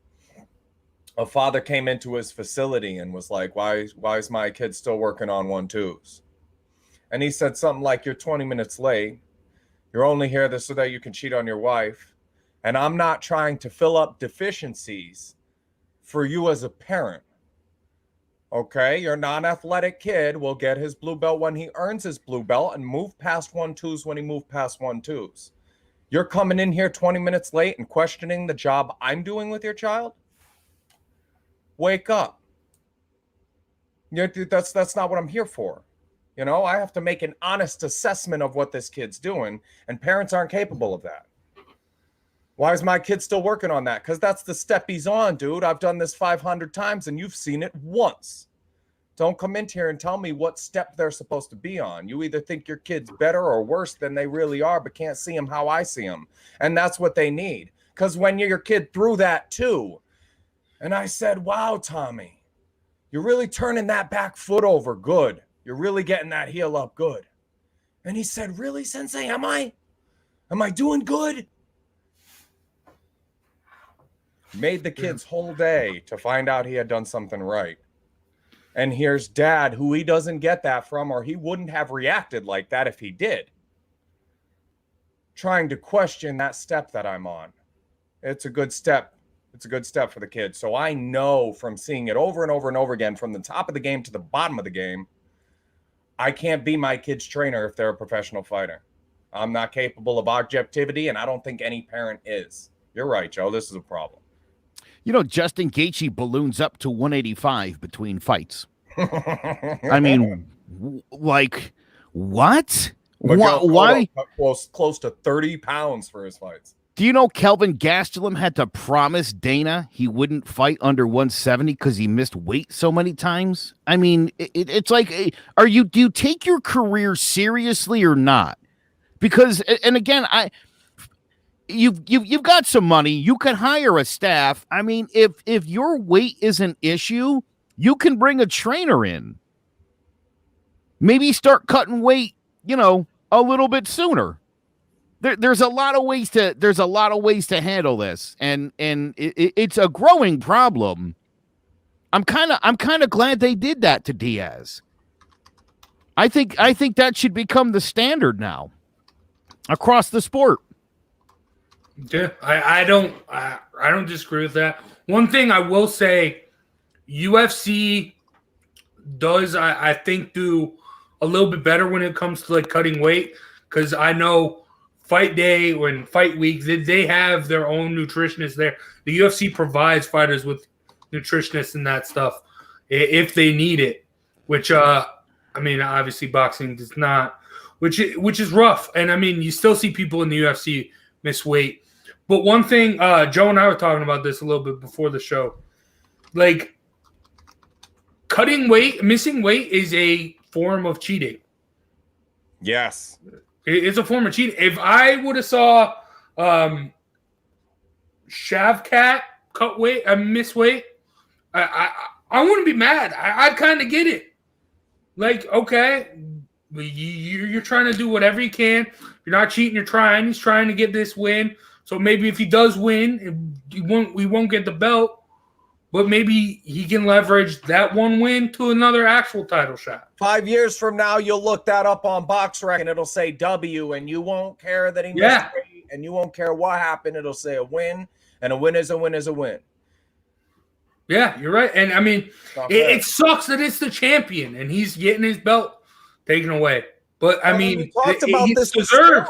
a father came into his facility and was like, why is my kid still working on 1-2s? And he said something like, you're 20 minutes late. You're only here so that you can cheat on your wife. And I'm not trying to fill up deficiencies for you as a parent. Okay, your non-athletic kid will get his blue belt when he earns his blue belt and move past 1-2s when he moves past 1-2s. You're coming in here 20 minutes late and questioning the job I'm doing with your child? Wake up. That's not what I'm here for. You know, I have to make an honest assessment of what this kid's doing, and parents aren't capable of that. Why is my kid still working on that? Because that's the step he's on, dude. I've done this 500 times, and you've seen it once. Don't come in here and tell me what step they're supposed to be on. You either think your kid's better or worse than they really are, but can't see them how I see them. And that's what they need. Because when your kid threw that too, and I said, wow, Tommy, you're really turning that back foot over good. You're really getting that heel up good. And he said, really, Sensei, am I? Am I doing good? Made the kid's whole day to find out he had done something right. And here's Dad, who he doesn't get that from, or he wouldn't have reacted like that if he did. Trying to question that step that I'm on. It's a good step. It's a good step for the kid. So I know from seeing it over and over and over again, from the top of the game to the bottom of the game, I can't be my kid's trainer if they're a professional fighter. I'm not capable of objectivity, and I don't think any parent is. You're right, Joe. This is a problem. You know, Justin Gaethje balloons up to 185 between fights. I mean, like, what? Why? Close to 30 pounds for his fights. Do you know Kelvin Gastelum had to promise Dana he wouldn't fight under 170 because he missed weight so many times? I mean, it's like, do you take your career seriously or not? Because, and again, You've got some money. You can hire a staff. I mean, if your weight is an issue, you can bring a trainer in. Maybe start cutting weight, a little bit sooner. There's a lot of ways to handle this, and it's a growing problem. I'm kind of glad they did that to Diaz. I think that should become the standard now across the sport. Yeah, I don't disagree with that. One thing I will say, UFC does I think do a little bit better when it comes to like cutting weight, because I know fight day and fight week they have their own nutritionists there. The UFC provides fighters with nutritionists and that stuff if they need it, which I mean obviously boxing does not, which is rough. And I mean you still see people in the UFC miss weight. But one thing, Joe and I were talking about this a little bit before the show. Like, cutting weight, missing weight is a form of cheating. Yes. It's a form of cheating. If I would have saw Shavkat cut weight, miss weight. I wouldn't be mad. I'd kind of get it. Like, okay, you're trying to do whatever you can. You're not cheating. You're trying. He's trying to get this win. So maybe if he does win, we won't get the belt. But maybe he can leverage that one win to another actual title shot. 5 years from now, you'll look that up on BoxRec and it'll say W, and you won't care that he missed weight, and you won't care what happened. It'll say a win, and a win is a win is a win. Yeah, you're right. And I mean, it sucks that it's the champion and he's getting his belt taken away. But I mean, we talked about this deserved.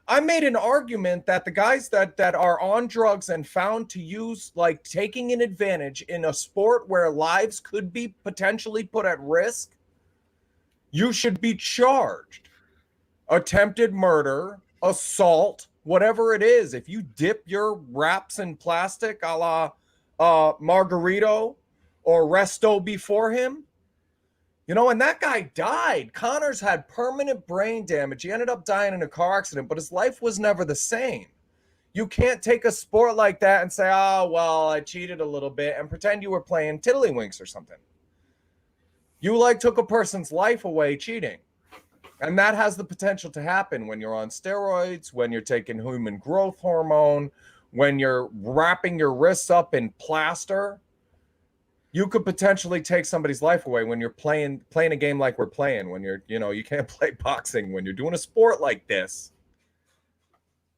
I made an argument that the guys that are on drugs and found to use, like, taking an advantage in a sport where lives could be potentially put at risk, you should be charged. Attempted murder, assault, whatever it is. If you dip your wraps in plastic a la Margarito or Resto before him, you know, and that guy died. Connors had permanent brain damage. He ended up dying in a car accident, but his life was never the same. You can't take a sport like that and say, oh, well, I cheated a little bit, and pretend you were playing tiddlywinks or something. You, like, took a person's life away cheating. And that has the potential to happen when you're on steroids, when you're taking human growth hormone, when you're wrapping your wrists up in plaster. You could potentially take somebody's life away when you're playing a game like we're playing. When you're, you can't play boxing. When you're doing a sport like this,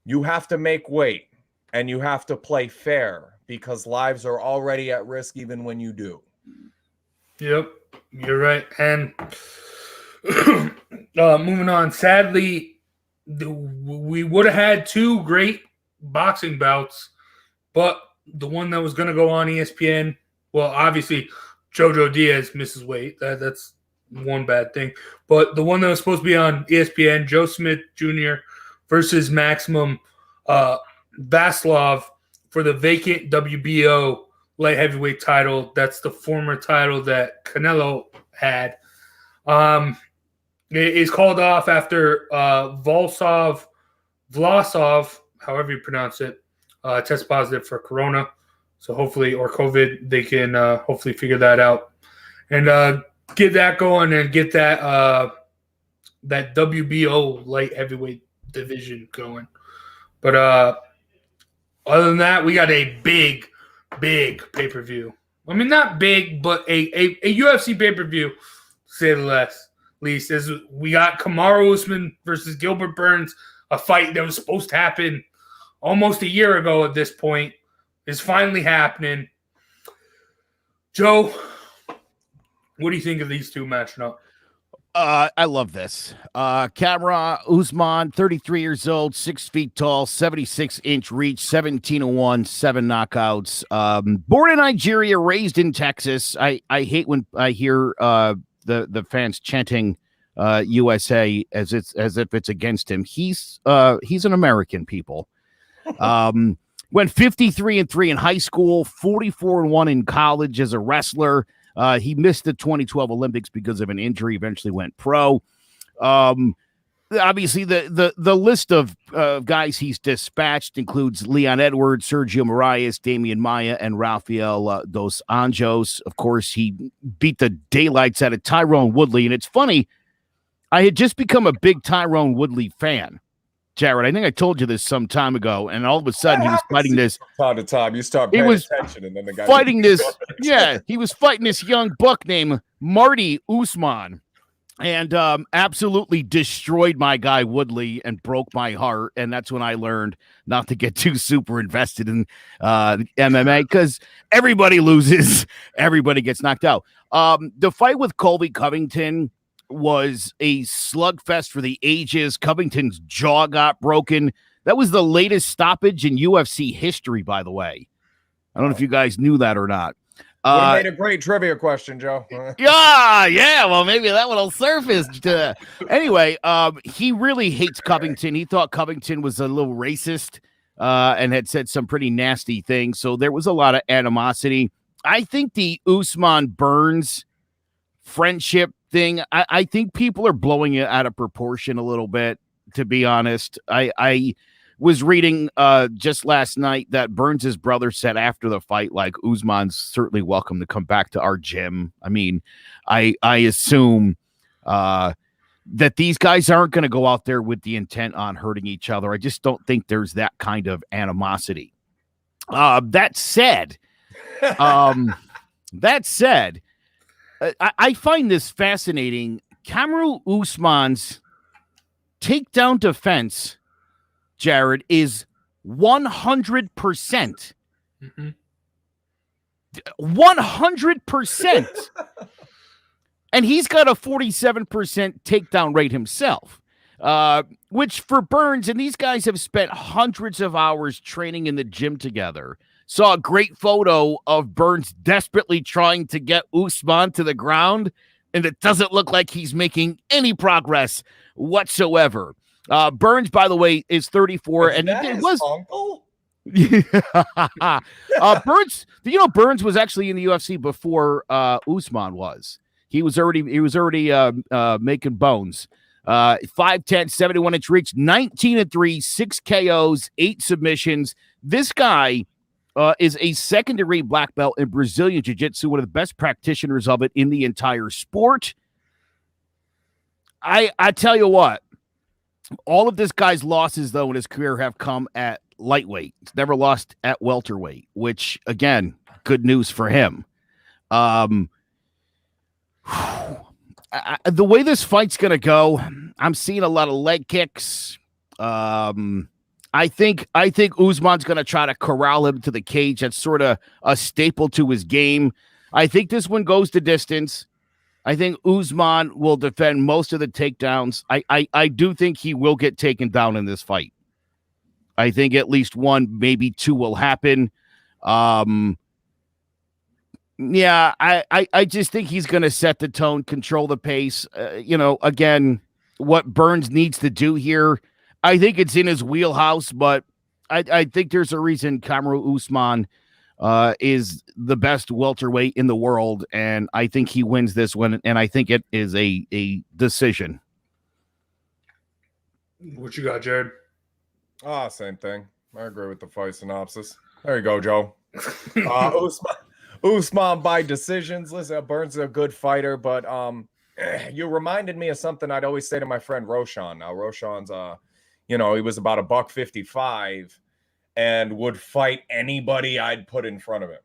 you have to make weight and you have to play fair because lives are already at risk even when you do. Yep, you're right. And moving on, sadly, we would have had two great boxing bouts, but the one that was going to go on ESPN, well, obviously, Jojo Diaz misses weight. That's one bad thing. But the one that was supposed to be on ESPN, Joe Smith Jr. versus Maximum Vaslov for the vacant WBO light heavyweight title. That's the former title that Canelo had. It is called off after Vlasov, however you pronounce it, test positive for corona. So hopefully, or COVID, they can hopefully figure that out and get that going and get that that WBO light heavyweight division going. But other than that, we got a big pay-per-view. I mean, not big, but a UFC pay-per-view, to say the least. As we got Kamaru Usman versus Gilbert Burns, a fight that was supposed to happen almost a year ago at this point. Is finally happening. Joe, what do you think of these two matching up? I love this. Kamaru Usman, 33 years old, 6 feet tall, 76-inch reach, 17-1, 7 knockouts. Born in Nigeria, raised in Texas. I hate when I hear the fans chanting USA as if it's against him. He's an American, people. Went 53-3 in high school, 44-1 in college as a wrestler. He missed the 2012 Olympics because of an injury, eventually went pro. Obviously, the list of guys he's dispatched includes Leon Edwards, Sergio Moraes, Damian Maia, and Rafael Dos Anjos. Of course, he beat the daylights out of Tyrone Woodley. And it's funny, I had just become a big Tyrone Woodley fan. Jared, I think I told you this some time ago, and all of a sudden he was fighting this. Time to time, you start paying attention, and then the guy fighting this. Yeah, he was fighting this young buck named Marty Usman, and absolutely destroyed my guy Woodley and broke my heart. And that's when I learned not to get too super invested in MMA because everybody loses, everybody gets knocked out. The fight with Colby Covington was a slugfest for the ages. Covington's jaw got broken. That was the latest stoppage in UFC history, by the way. I don't know if you guys knew that or not. Would have made a great trivia question, Joe. Yeah. Well, maybe that one will surface. Anyway, he really hates Covington. He thought Covington was a little racist and had said some pretty nasty things. So there was a lot of animosity. I think the Usman Burns friendship thing, I think people are blowing it out of proportion a little bit, to be honest. was reading just last night that Burns' brother said after the fight, like, Usman's certainly welcome to come back to our gym. I mean, I assume that these guys aren't going to go out there with the intent on hurting each other. I just don't think there's that kind of animosity. That said, I find this fascinating. Kamaru Usman's takedown defense, Jared, is 100%. 100%. And he's got a 47% takedown rate himself, which for Burns, and these guys have spent hundreds of hours training in the gym together. Saw a great photo of Burns desperately trying to get Usman to the ground, and it doesn't look like he's making any progress whatsoever. Burns, by the way, is 34, and it was uncle. Burns. Burns was actually in the UFC before Usman was. He was already making bones. 5'10", 71-inch reach, 19-3, 6 KOs, 8 submissions. This guy is a second-degree black belt in Brazilian Jiu-Jitsu, one of the best practitioners of it in the entire sport. I tell you what, all of this guy's losses, though, in his career have come at lightweight. He's never lost at welterweight, which, again, good news for him. The way this fight's going to go, I'm seeing a lot of leg kicks. I think Usman's going to try to corral him to the cage. That's sort of a staple to his game. I think this one goes the distance. I think Usman will defend most of the takedowns. I do think he will get taken down in this fight. I think at least one, maybe two will happen. Yeah, I just think he's going to set the tone, control the pace. Again, what Burns needs to do here, I think it's in his wheelhouse, but I think there's a reason Kamaru Usman is the best welterweight in the world, and I think he wins this one, and I think it is a decision. What you got, Jared? Same thing. I agree with the fight synopsis. There you go, Joe. Usman by decisions. Listen, Burns is a good fighter, but you reminded me of something I'd always say to my friend Roshan. Now, Roshan's, he was about $155 and would fight anybody I'd put in front of him.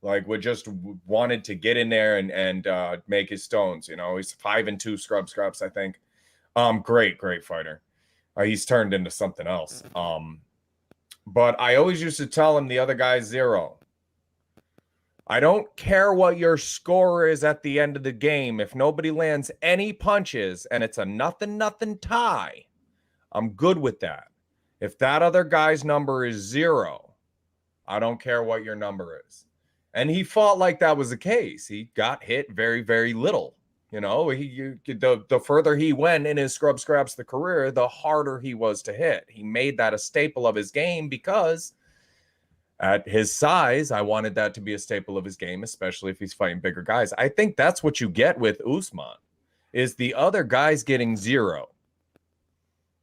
Like, would just wanted to get in there and make his stones. He's 5-2 scrubs, I think. Great fighter. He's turned into something else. But I always used to tell him the other guy's zero. I don't care what your score is at the end of the game. If nobody lands any punches and it's a nothing tie, I'm good with that. If that other guy's number is 0, I don't care what your number is. And he fought like that was the case. He got hit very, very little. The further he went in his scraps the career, the harder he was to hit. He made that a staple of his game because at his size, I wanted that to be a staple of his game, especially if he's fighting bigger guys. I think that's what you get with Usman, is the other guy's getting 0.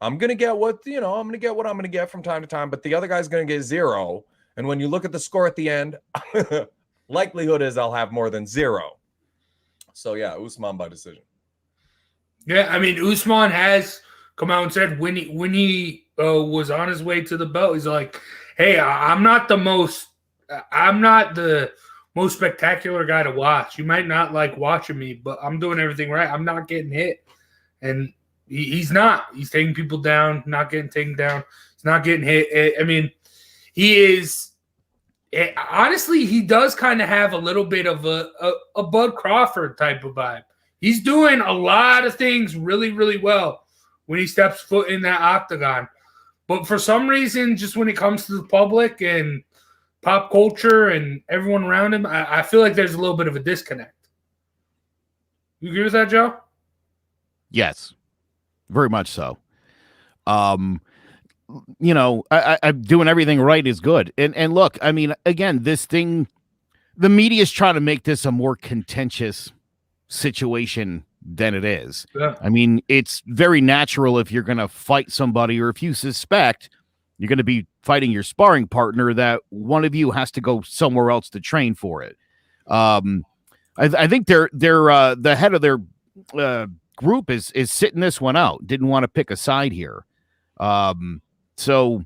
I'm going to get what I'm going to get from time to time, but the other guy's going to get 0. And when you look at the score at the end, likelihood is I'll have more than 0. So, yeah, Usman by decision. Yeah, I mean, Usman has come out and said when he was on his way to the belt, he's like, hey, I'm not the most spectacular guy to watch. You might not like watching me, but I'm doing everything right. I'm not getting hit. And he's not. He's taking people down, not getting taken down. He's not getting hit. I mean, he is – honestly, he does kind of have a little bit of a Bud Crawford type of vibe. He's doing a lot of things really, really well when he steps foot in that octagon. But for some reason, just when it comes to the public and pop culture and everyone around him, I feel like there's a little bit of a disconnect. You agree with that, Joe? Yes, very much so. I'm doing everything right is good. And look, I mean, again, this thing, the media is trying to make this a more contentious situation than it is. Yeah. I mean, it's very natural if you're going to fight somebody or if you suspect, You're going to be fighting your sparring partner that one of you has to go somewhere else to train for it. I think they're the head of their group is sitting this one out. Didn't want to pick a side here. So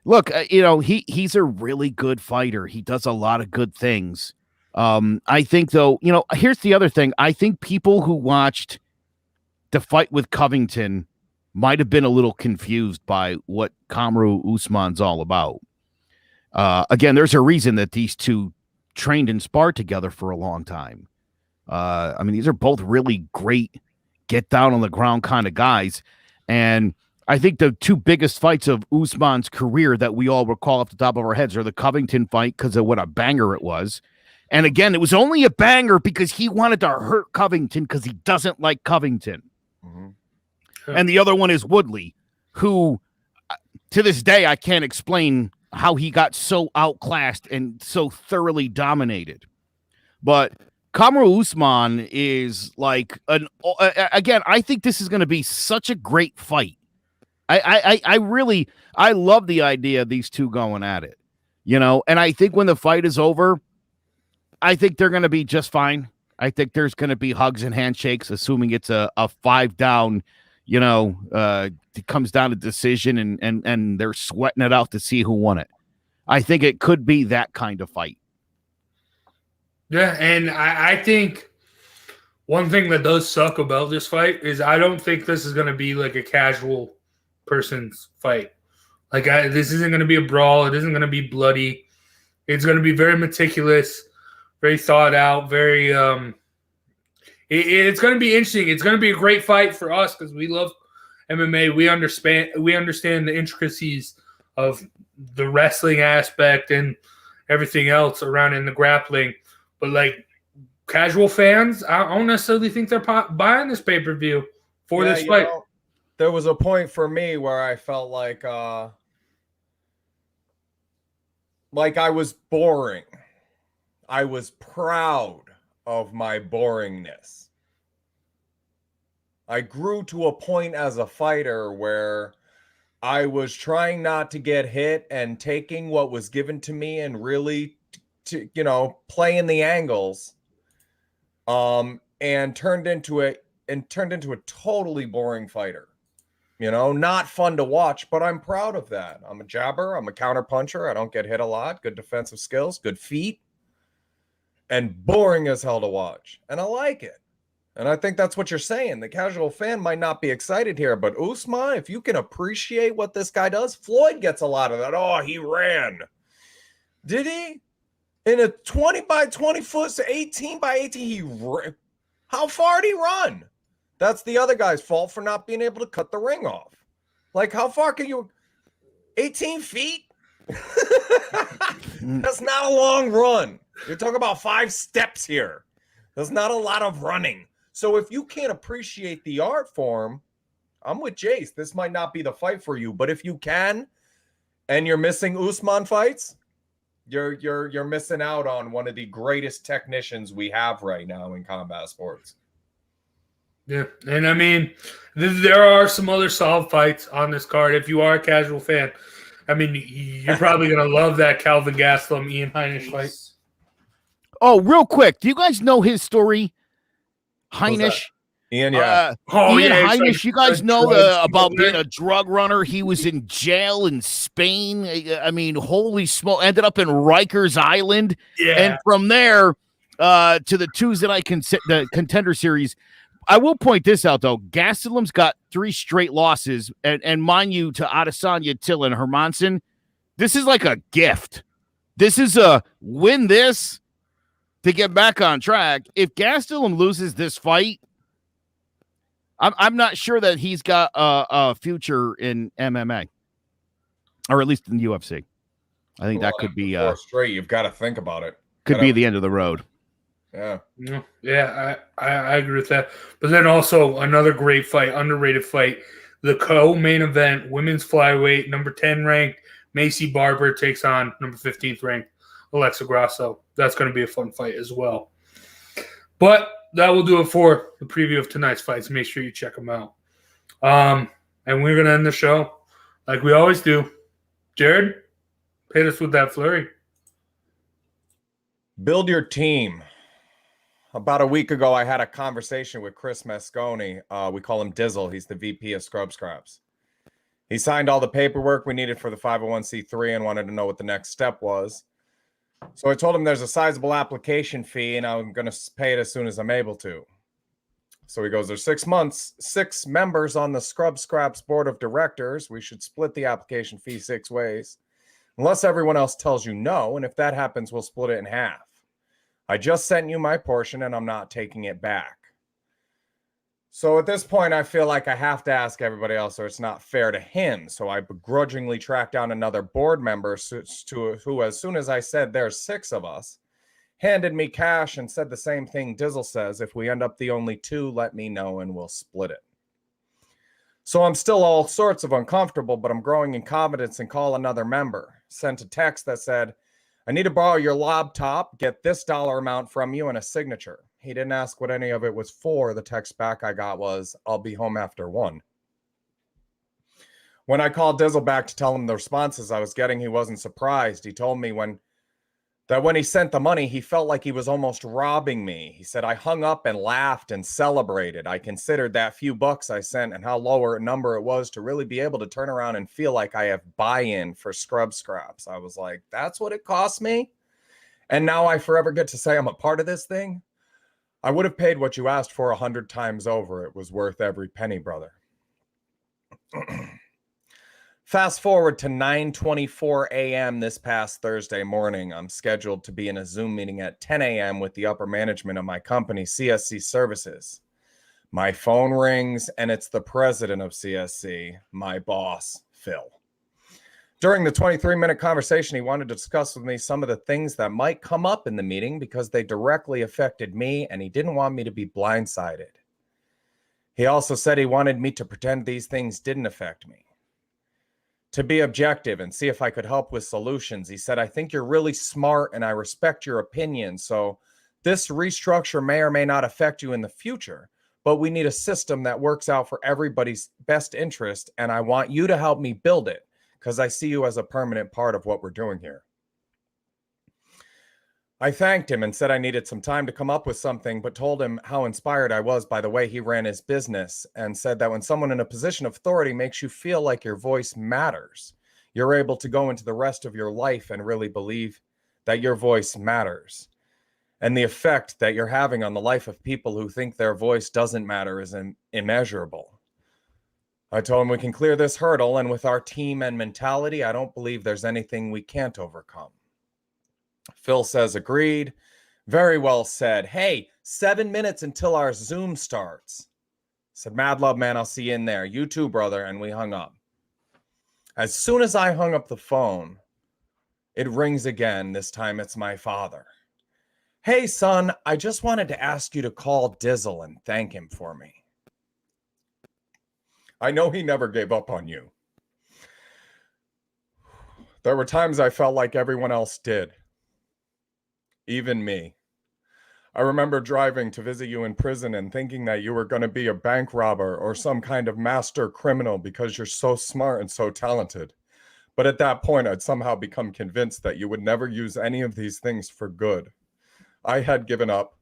look, he's a really good fighter. He does a lot of good things. I think though, here's the other thing. I think people who watched the fight with Covington might have been a little confused by what Kamaru Usman's all about. Again, there's a reason that these two trained and sparred together for a long time. These are both really great, get down on the ground kind of guys. And I think the two biggest fights of Usman's career that we all recall off the top of our heads are the Covington fight because of what a banger it was. And again, it was only a banger because he wanted to hurt Covington because he doesn't like Covington. Mm-hmm. And the other one is Woodley, who to this day, I can't explain how he got so outclassed and so thoroughly dominated. But Kamaru Usman is like again, I think this is going to be such a great fight. I love the idea of these two going at it, and I think when the fight is over, I think they're going to be just fine. I think there's going to be hugs and handshakes, assuming it's a 5-down, it comes down to decision and they're sweating it out to see who won it. I think it could be that kind of fight. Yeah, and I think one thing that does suck about this fight is I don't think this is going to be like a casual person's fight. This isn't going to be a brawl. It isn't going to be bloody. It's going to be very meticulous, very thought out, very it's going to be interesting. It's going to be a great fight for us because we love MMA. We understand the intricacies of the wrestling aspect and everything else around in the grappling. But casual fans, I don't necessarily think they're buying this pay-per-view for this fight. There was a point for me where I felt like I was boring. I was proud of my boringness. I grew to a point as a fighter where I was trying not to get hit and taking what was given to me and really playing the angles, and turned into a totally boring fighter. Not fun to watch, but I'm proud of that. I'm a jabber. I'm a counter puncher. I don't get hit a lot. Good defensive skills, good feet, and boring as hell to watch. And I like it. And I think that's what you're saying. The casual fan might not be excited here, but Usman, if you can appreciate what this guy does, Floyd gets a lot of that. Oh, he ran. Did he? In a 20 by 20 foot to 18 by 18, he ran. How far did he run? That's the other guy's fault for not being able to cut the ring off. How far can you? 18 feet? That's not a long run. You're talking about 5 steps here. There's not a lot of running. So if you can't appreciate the art form, I'm with Jace. This might not be the fight for you, but if you can, and you're missing Usman fights, you're missing out on one of the greatest technicians we have right now in combat sports. Yeah, and there are some other solid fights on this card. If you are a casual fan, you're probably going to love that Calvin Gastelum, Ian Heinisch fight. Oh, real quick. Do you guys know his story? Heinisch. Ian, yeah. Ian Heinisch, you guys know about being a drug runner. He was in jail in Spain. Holy smoke. Ended up in Rikers Island. Yeah. And from there to the Tuesday the Contender Series. I will point this out, though. Gastelum's got 3 straight losses. And mind you, to Adesanya, Till, and Hermanson, this is like a gift. This is a win this to get back on track. If Gastelum loses this fight, I'm not sure that he's got a future in MMA, or at least in the UFC. I think that could be straight. You've got to think about it. Could be the end of the road. Yeah, I agree with that. But then also another great fight, underrated fight, the co-main event, women's flyweight, number 10 ranked Macy Barber takes on number 15th ranked Alexa Grasso. That's going to be a fun fight as well. But that will do it for the preview of tonight's fights. Make sure you check them out. And we're going to end the show like we always do Jared, hit us with that flurry. Build your team. About a week ago, I had a conversation with Chris Mosconi. We call him Dizzle. He's the VP of Scrub Scraps. He signed all the paperwork we needed for the 501c3 and wanted to know what the next step was. So I told him there's a sizable application fee and I'm going to pay it as soon as I'm able to. So he goes, there's 6 months, 6 members on the Scrub Scraps board of directors. We should split the application fee 6 ways, unless everyone else tells you no. And if that happens, we'll split it in half. I just sent you my portion and I'm not taking it back. So at this point, I feel like I have to ask everybody else or it's not fair to him. So I begrudgingly tracked down another board member who, as soon as I said there's 6 of us, handed me cash and said the same thing Dizzle says. If we end up the only 2, let me know and we'll split it. So I'm still all sorts of uncomfortable, but I'm growing in confidence and call another member. Sent a text that said, I need to borrow your laptop, get this dollar amount from you and a signature. He didn't ask what any of it was for. The text back I got was, I'll be home after 1. When I called Dizzle back to tell him the responses I was getting, he wasn't surprised. He told me when he sent the money, he felt like he was almost robbing me. He said, I hung up and laughed and celebrated. I considered that few bucks I sent and how lower a number it was to really be able to turn around and feel like I have buy-in for Scrub Scraps. I was like, that's what it cost me? And now I forever get to say I'm a part of this thing? I would have paid what you asked for 100 times over. It was worth every penny, brother. Fast forward to 9:24 a.m. this past Thursday morning. I'm scheduled to be in a Zoom meeting at 10 a.m. with the upper management of my company, CSC Services. My phone rings, and it's the president of CSC, my boss, Phil. During the 23-minute conversation, he wanted to discuss with me some of the things that might come up in the meeting because they directly affected me, and he didn't want me to be blindsided. He also said he wanted me to pretend these things didn't affect me, to be objective and see if I could help with solutions. He said, I think you're really smart and I respect your opinion. So this restructure may or may not affect you in the future, but we need a system that works out for everybody's best interest. And I want you to help me build it because I see you as a permanent part of what we're doing here. I thanked him and said I needed some time to come up with something, but told him how inspired I was by the way he ran his business and said that when someone in a position of authority makes you feel like your voice matters, you're able to go into the rest of your life and really believe that your voice matters. And the effect that you're having on the life of people who think their voice doesn't matter is immeasurable. I told him we can clear this hurdle, and with our team and mentality, I don't believe there's anything we can't overcome. Phil says, agreed. Very well said. Hey, 7 minutes until our Zoom starts. Said, mad love, man. I'll see you in there. You too, brother. And we hung up. As soon as I hung up the phone, it rings again. This time it's my father. Hey, son, I just wanted to ask you to call Dizzle and thank him for me. I know he never gave up on you. There were times I felt like everyone else did. Even me. I remember driving to visit you in prison and thinking that you were going to be a bank robber or some kind of master criminal because you're so smart and so talented. But at that point, I'd somehow become convinced that you would never use any of these things for good. I had given up,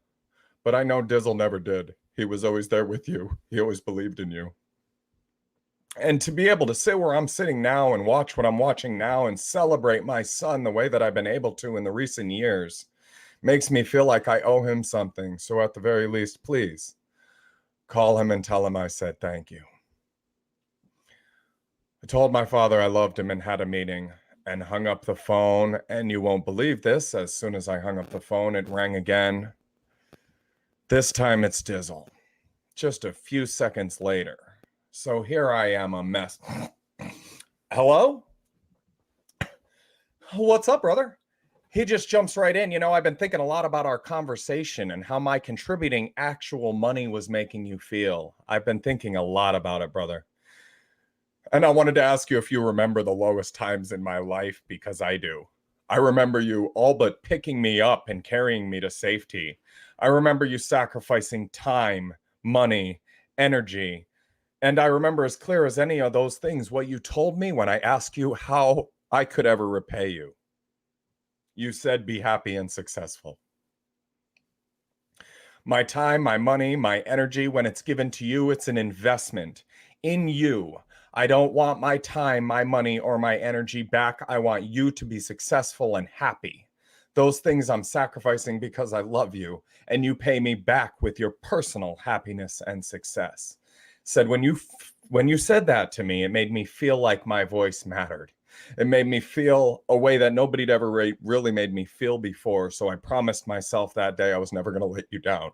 but I know Dizzle never did. He was always there with you. He always believed in you. And to be able to sit where I'm sitting now and watch what I'm watching now and celebrate my son the way that I've been able to in the recent years makes me feel like I owe him something. So at the very least, please call him and tell him I said thank you. I told my father I loved him and had a meeting and hung up the phone. And you won't believe this. As soon as I hung up the phone, it rang again. This time it's Dizzle. Just a few seconds later. So here I am, a mess. Hello? What's up, brother? He just jumps right in. You know, I've been thinking a lot about our conversation and how my contributing actual money was making you feel. I've been thinking a lot about it, brother. And I wanted to ask you if you remember the lowest times in my life, because I do. I remember you all but picking me up and carrying me to safety. I remember you sacrificing time, money, energy. And I remember as clear as any of those things what you told me when I asked you how I could ever repay you. You said be happy and successful. My time, my money, my energy, when it's given to you, it's an investment in you. I don't want my time, my money, or my energy back. I want you to be successful and happy. Those things I'm sacrificing because I love you, and you pay me back with your personal happiness and success. Said when you said that to me, it made me feel like my voice mattered. It made me feel a way that nobody'd ever really made me feel before. So I promised myself that day I was never going to let you down.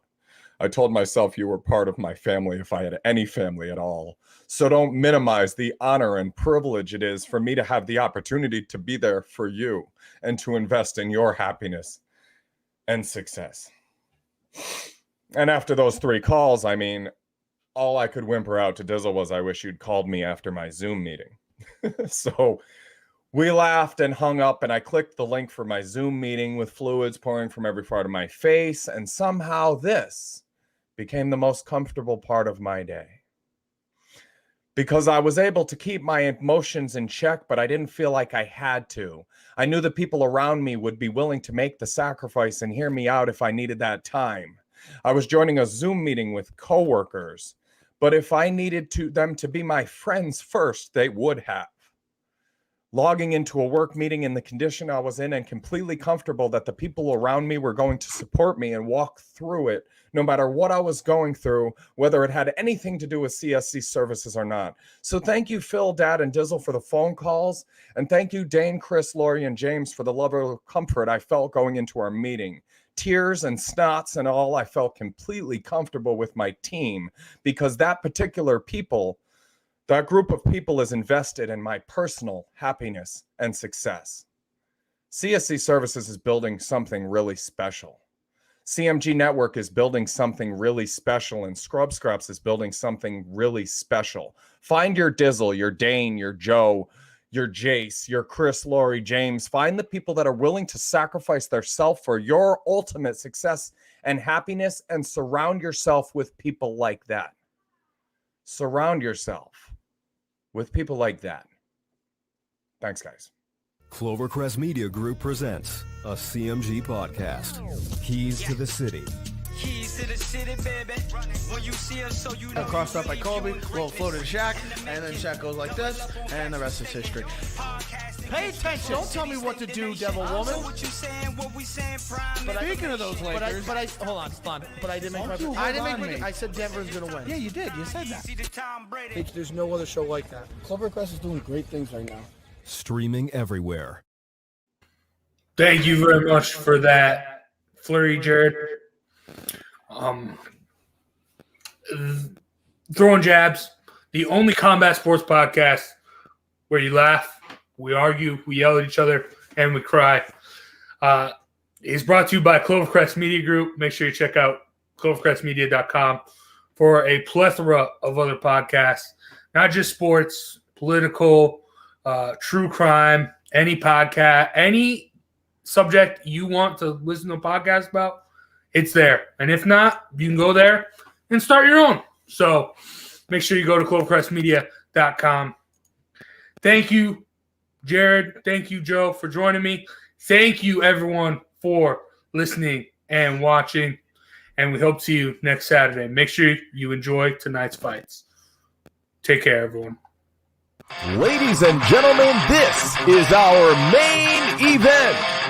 I told myself you were part of my family if I had any family at all. So don't minimize the honor and privilege it is for me to have the opportunity to be there for you and to invest in your happiness and success. And after those 3 calls, I mean, all I could whimper out to Dizzle was, I wish you'd called me after my Zoom meeting. So we laughed and hung up, and I clicked the link for my Zoom meeting with fluids pouring from every part of my face, and somehow this became the most comfortable part of my day. Because I was able to keep my emotions in check, but I didn't feel like I had to. I knew the people around me would be willing to make the sacrifice and hear me out if I needed that time. I was joining a Zoom meeting with coworkers, but if I needed them to be my friends first, they would have. Logging into a work meeting in the condition I was in and completely comfortable that the people around me were going to support me and walk through it, no matter what I was going through, whether it had anything to do with CSC services or not. So thank you, Phil, Dad, and Dizzle for the phone calls. And thank you, Dane, Chris, Lori, and James for the level of comfort I felt going into our meeting. Tears and snots and all, I felt completely comfortable with my team because that group of people is invested in my personal happiness and success. CSC Services is building something really special. CMG Network is building something really special, and Scrub Scraps is building something really special. Find your Dizzle, your Dane, your Joe, your Jace, your Chris, Lori, James. Find the people that are willing to sacrifice their self for your ultimate success and happiness, and surround yourself with people like that. Surround yourself with people like that. Thanks, guys. Clovercrest Media Group presents a CMG podcast. Keys to the City. Keys to the city, baby. When you see us, so you know. Crossed up by Kobe, little floater to Shaq, and then Shaq goes like this, and the rest is history. Pay attention. Don't tell me what to do, Devil Woman. Speaking of those Lakers, but I hold on, stun. But I didn't make my. I said Denver's gonna win. Yeah, you did. You said that. There's no other show like that. Clovercrest is doing great things right now. Streaming everywhere. Thank you very much for that, Flurry, Jared. Throwing Jabs, the only combat sports podcast where you laugh, we argue, we yell at each other, and we cry. Is brought to you by Clovercrest Media Group. Make sure you check out clovercrestmedia.com for a plethora of other podcasts, not just sports, political, true crime, any podcast, any subject you want to listen to a podcast about, it's there. And if not, you can go there and start your own. So make sure you go to clovercrestmedia.com. Thank you, Jared. Thank you, Joe, for joining me. Thank you, everyone, for listening and watching. And we hope to see you next Saturday. Make sure you enjoy tonight's fights. Take care, everyone. Ladies and gentlemen, this is our main event.